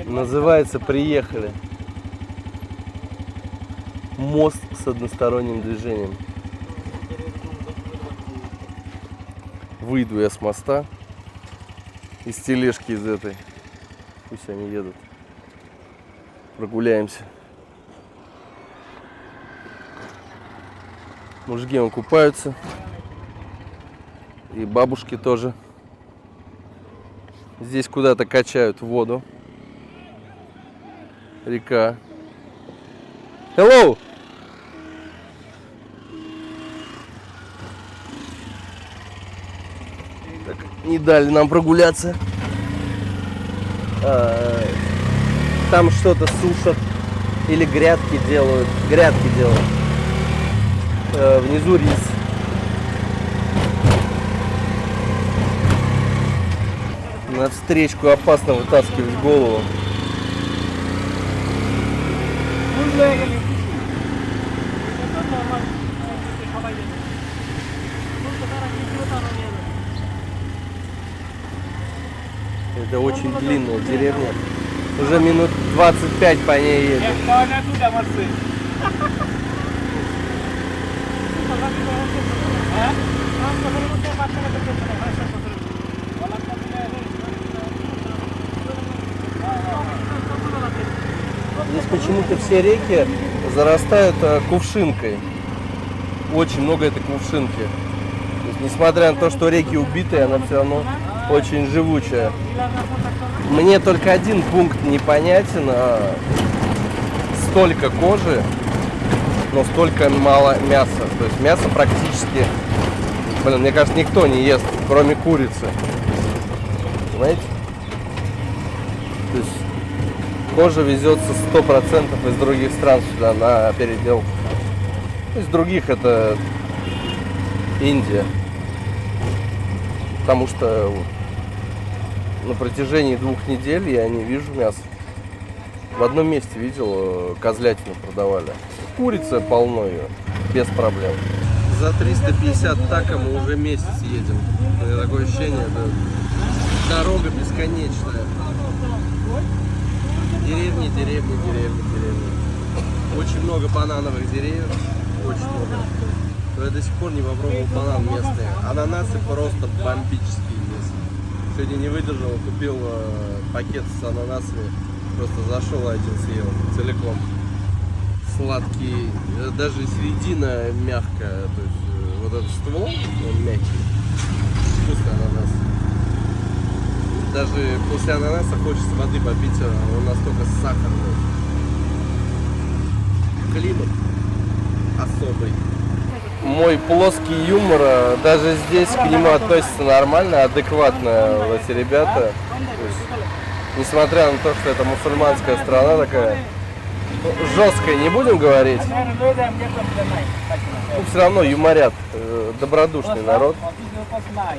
S1: Называется «Приехали». Мост с односторонним движением. Выйду я с моста, из тележки из этой. Пусть они едут. Прогуляемся. Мужики вон купаются. И бабушки тоже. Здесь куда-то качают воду. Река. Hello! Так, не дали нам прогуляться. Там что-то сушат. Или грядки делают. Грядки делают. Внизу рис. На встречку опасно вытаскивать голову. Это очень длинная деревня. Уже минут 25 по ней едем. Здесь почему-то все реки зарастают кувшинкой. Очень много этой кувшинки. То есть, несмотря на то, что реки убитые, она все равно очень живучая. Мне только один пункт непонятен. Столько кожи, но столько мало мяса. То есть мясо практически, мне кажется, никто не ест, кроме курицы. Понимаете? То есть кожа везется 100% из других стран сюда на переделку. Из других это Индия. Потому что на протяжении 2 недель я не вижу мяса. В одном месте видел, козлятину продавали. Курица полно ее, без проблем. За 350 тако мы уже месяц едем. Такое ощущение, это дорога бесконечная. Деревни, деревни, деревни, деревни. Очень много банановых деревьев, очень много. Но я до сих пор не попробовал банан местные. Ананасы просто бомбические здесь. Сегодня не выдержал, купил пакет с ананасами. Просто зашел один, съел целиком. Сладкий, даже середина мягкая. То есть вот этот ствол, он мягкий. Вкусный ананас. Даже после ананаса хочется воды попить, он настолько сахарный. Климат особый. Мой плоский юмор, даже здесь к нему относятся нормально, адекватно эти ребята. То есть, несмотря на то, что это мусульманская страна такая, жесткая не будем говорить, но все равно юморят, добродушный народ.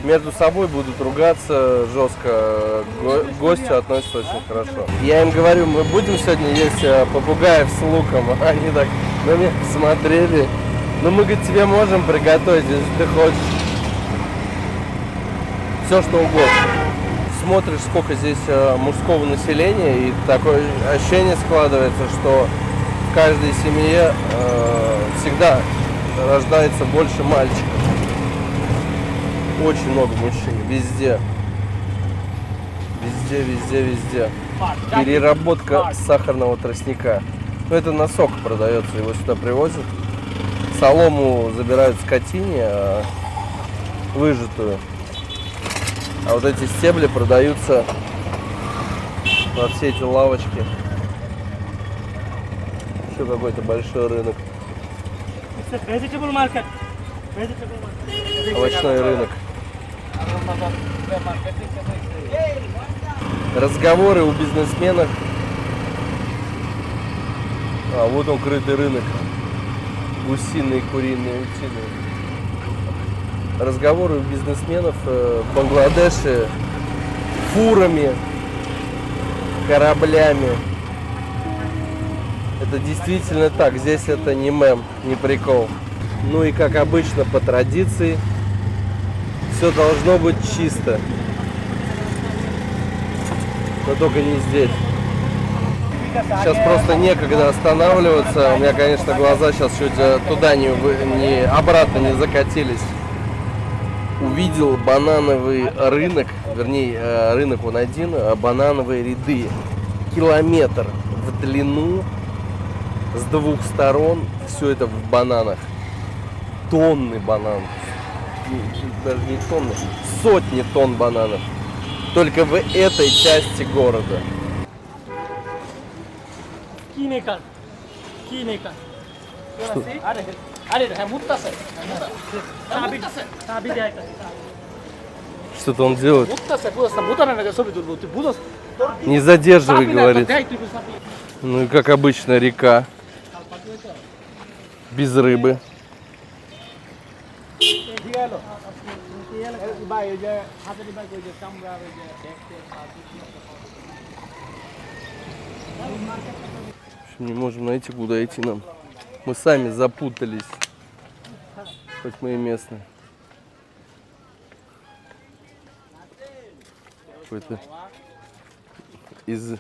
S1: Между собой будут ругаться жестко, к гостю относятся очень хорошо. Я им говорю, мы будем сегодня есть попугаев с луком, они так на меня смотрели. Ну мы, говорит, тебе можем приготовить, если ты хочешь. Все что угодно. Смотришь, сколько здесь мужского населения, и такое ощущение складывается, что в каждой семье всегда рождается больше мальчиков. Очень много мужчин, везде. Везде, везде, везде. Переработка сахарного тростника. Ну это на сок продается, его сюда привозят. Солому забирают скотине, выжатую. А вот эти стебли продаются во все эти лавочки. Еще какой-то большой рынок.
S7: It's a vegetable market. Vegetable market.
S1: Овощной рынок. Разговоры у бизнесменов. А вот он, крытый рынок. Гусиные, куриные, утиные. Разговоры у бизнесменов в Бангладеше фурами, кораблями. Это действительно так. Здесь это не мем, не прикол. Ну и как обычно по традиции все должно быть чисто. Но только не здесь. Сейчас просто некогда останавливаться. У меня, конечно, глаза сейчас чуть туда не обратно не закатились. Увидел банановый рынок, вернее, рынок он один, а банановые ряды. Километр в длину, с 2 сторон, все это в бананах. Тонны бананов. Даже не тонны, сотни тонн бананов. Только в этой части города.
S7: Keymaker. Keymaker.
S1: Что? Что-то он делает. Не задерживай, говорит. Ну и как обычно, река. Без рыбы. Не можем найти, куда идти нам. Мы сами запутались. Хоть мы и местные. Какой-то из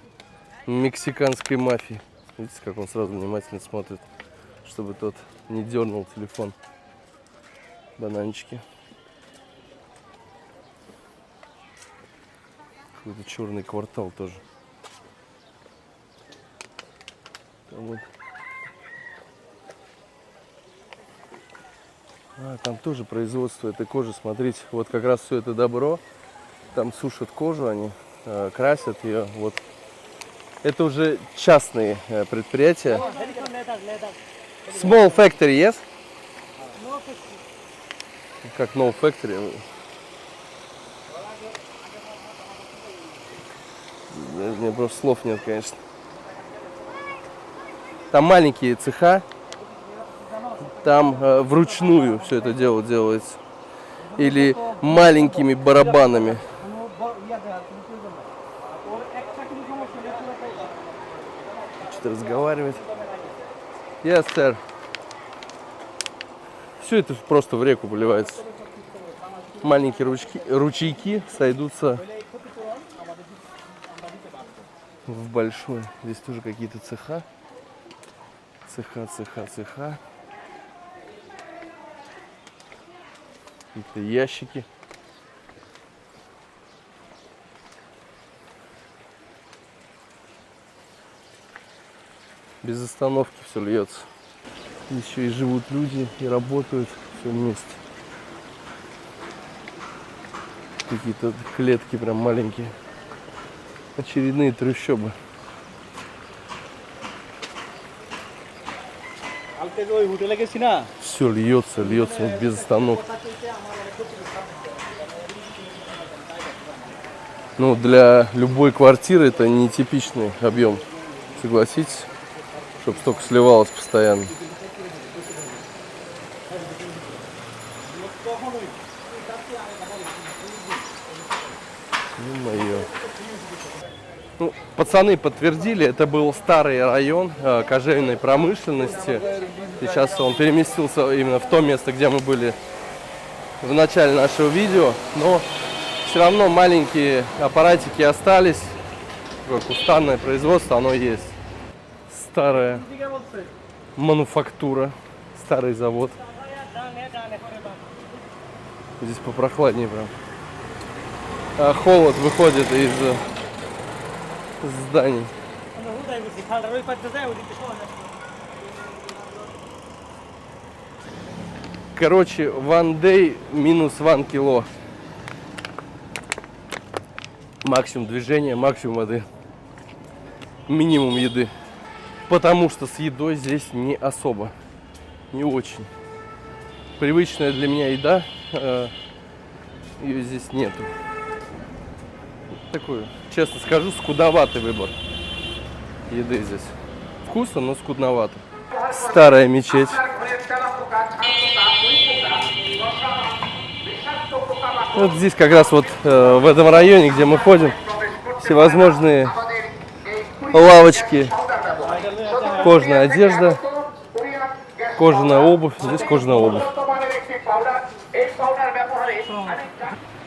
S1: мексиканской мафии. Видите, как он сразу внимательно смотрит, чтобы тот не дернул телефон. Бананчики. Какой-то черный квартал тоже. Там вот. Там тоже производство этой кожи. Смотрите, вот как раз все это добро. Там сушат кожу, они красят ее. Вот. Это уже частные предприятия. Small factory, yes? Как no factory? У меня просто слов нет, конечно. Там маленькие цеха. Там вручную все это дело делается. или маленькими барабанами. Что-то разговаривает. Yes, sir. Все это просто в реку выливается. Маленькие ручейки сойдутся в большой. Здесь тоже какие-то цеха. Цеха. Какие-то ящики. Без остановки все льется. Еще и живут люди, и работают все вместе. Какие-то клетки прям маленькие. Очередные трущобы. Все льется без остановки. Ну, для любой квартиры это нетипичный объем, согласитесь, чтобы столько сливалось постоянно. Ё-моё. Ну, пацаны подтвердили, это был старый район кожевенной промышленности. Сейчас он переместился именно в то место, где мы были в начале нашего видео. Но все равно маленькие аппаратики остались. Такое кустарное производство, оно есть. Старая мануфактура, старый завод. Здесь попрохладнее прям. А холод выходит из зданий. Короче, one day минус 1 кило. Максимум движения, максимум воды. Минимум еды. Потому что с едой здесь не особо. Не очень. Привычная для меня еда, ее здесь нету. Такой, честно скажу, скудноватый выбор еды здесь. Вкусно, но скудновато. Старая мечеть. Вот здесь как раз вот в этом районе, где мы ходим, всевозможные лавочки, кожаная одежда, кожаная обувь. Здесь кожаная обувь.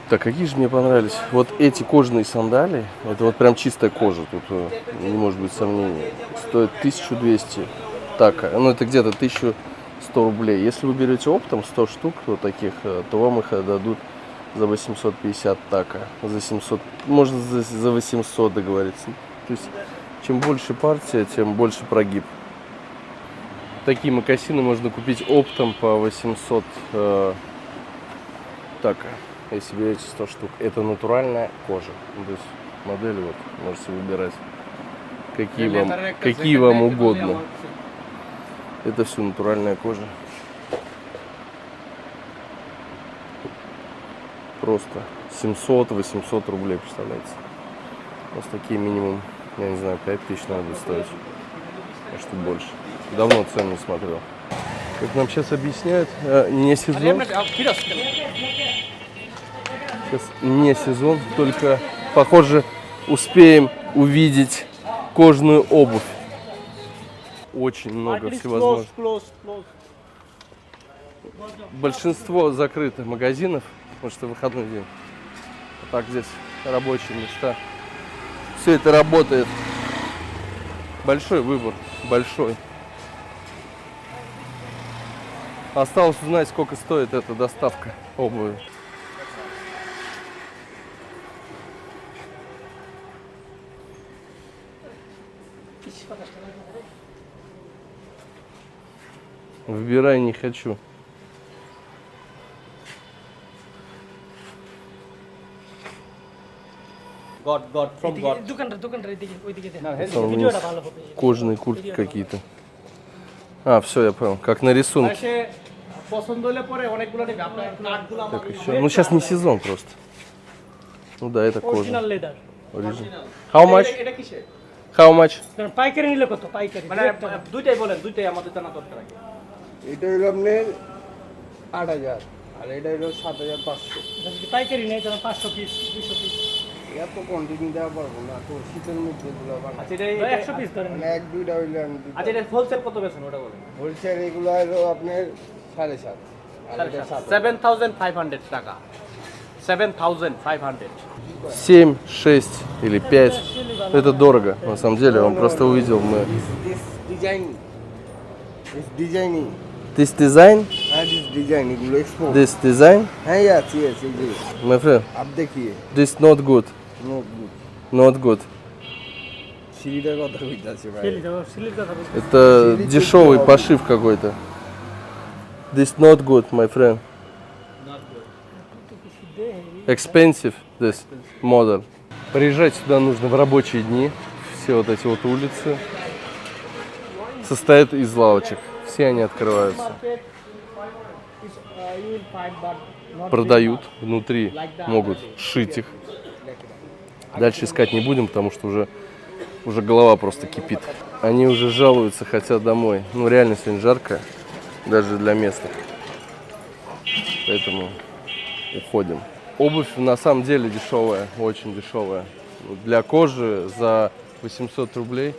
S1: Так, какие же мне понравились. Вот эти кожаные сандалии, это вот прям чистая кожа, тут не может быть сомнений. Стоит 1200 така, ну это где-то 1100 рублей. Если вы берете оптом 100 штук вот таких, то вам их дадут за 850 така, за 700, можно за 800 договориться. То есть, чем больше партия, тем больше прогиб. Такие мокасины можно купить оптом по 800 така. Если берете 100 штук, это натуральная кожа. То есть модели вот можете выбирать, какие вам угодно. Это все натуральная кожа. Просто 700-800 рублей, представляете? У нас такие минимум, я не знаю, 5000 надо стоить. А что больше. Давно цену не смотрел. Как нам сейчас объясняют, не сезон. Сейчас не сезон, только, похоже, успеем увидеть кожаную обувь. Очень много всевозможных. Большинство закрытых магазинов, потому что выходной день. А так здесь рабочие места. Все это работает. Большой выбор, большой. Осталось узнать, сколько стоит эта доставка обуви. Выбирай не хочу.
S5: From God.
S1: Кожаные куртки какие-то. А, все, я понял. Как на рисунке. Так, еще. Ну сейчас не сезон просто. Ну да, это кожа. Original. How much? How much?
S7: পাইকারি নিলে কত পাইকারি
S5: মানে দুইটাই বলেন, দুইটাই আমাদের জানা দরকার।
S4: এটা হলো আপনার 8000 আর এটা হলো 7500।
S7: যদি পাইকারি নেই তাহলে 500 পিস 200 পিস
S4: এত কোয়ান্টিটি দেওয়া পারবো না, তো শীতের মধ্যে এগুলো বানাবো।
S3: আচ্ছা এটা
S7: 100 পিস ধরেন।
S4: মানে এক দুইটা হইলে আমি
S3: আচ্ছা এটা হোলসেল কত বেচেন ওটা বলেন?
S4: হোলসেল এগুলো হলো আপনার 7.5 আর এটা 7।
S3: 7500 টাকা 7500
S1: 7, 6 или 5. Это дорого, на самом деле. Он просто увидел.
S4: This design.
S1: This design,
S4: হ্যাঁ this design এগুলো এক্সপোর্ট।
S1: this design,
S4: হ্যাঁ yes এই যে
S1: my friend,
S4: आप देखिए
S1: this not good,
S4: no
S1: not good.
S4: সিঁড়িটার কথা কইতাছে ভাই।
S7: সিলির কথা বলছি।
S1: Это дешевый пошив какой-то. This not good, my friend. Expensive, this model. Приезжать сюда нужно в рабочие дни. Все вот эти вот улицы состоят из лавочек. Все они открываются. Продают, внутри могут шить их. Дальше искать не будем, потому что уже голова просто кипит. Они уже жалуются, хотят домой. Ну реально сегодня жарко, даже для местных. Поэтому уходим. Обувь на самом деле дешевая, очень дешевая. Для кожи за 800 рублей.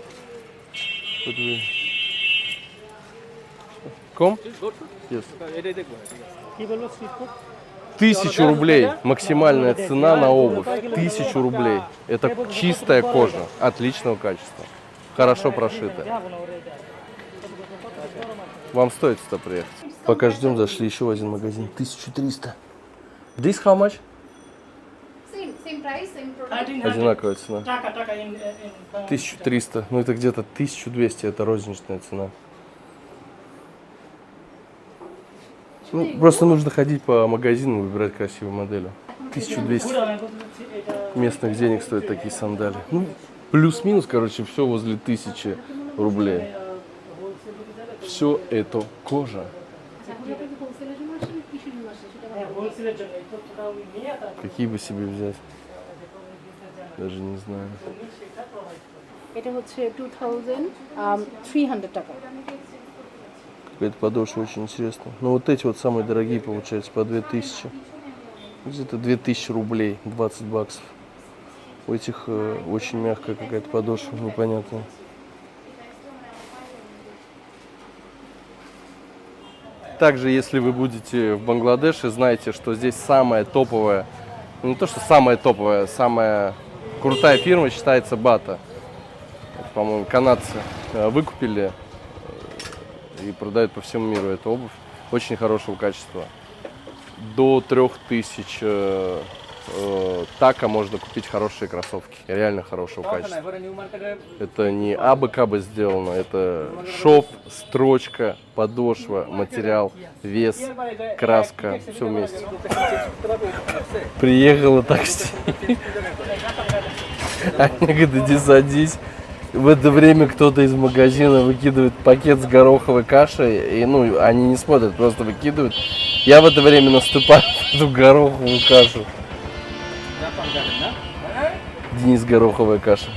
S1: Ком? Yes.
S7: কি বলবো street food?
S1: 1000 рублей максимальная цена на обувь. 1000 рублей. Это чистая кожа, отличного качества, хорошо прошитая. Вам стоит сюда приехать. Пока ждем, зашли еще в один магазин. 1300. This how much?
S8: Same price, same product.
S1: Одинаковая цена.
S7: টাকা ইন
S1: 1300. Ну это где-то 1200, это розничная цена. Ну, просто нужно ходить по магазинам, выбирать красивые модели. 1200 местных денег стоят такие сандали. Ну, плюс-минус, короче, все возле 1000 рублей. Все это кожа.
S7: হোলসেলের জন্য এই তথ্যটা উনি নিয়ে তারপর
S1: Какие бы себе взять? Даже не знаю.
S8: এটা হচ্ছে 2300 টাকা।
S1: Какая-то подошва очень интересная. Ну вот эти вот самые дорогие получаются по 2000. Где-то 2000 рублей, 20 баксов. У этих очень мягкая какая-то подошва, непонятная. Также, если вы будете в Бангладеше, знайте, что здесь самая топовая, ну не то, что самая топовая, самая крутая фирма считается Bata. Это, по-моему, канадцы выкупили и продают по всему миру эту обувь. Очень хорошего качества. До 3000 така можно купить хорошие кроссовки. Реально хорошего качества. Это не абы-кабы сделано. Это шов, строчка, подошва, материал, вес, краска. Все вместе. Приехало такси. Они говорят, иди садись. В это время кто-то из магазина выкидывает пакет с гороховой кашей, и ну, они не смотрят, просто выкидывают. Я в это время наступаю в эту гороховую кашу. Денис, гороховая каша.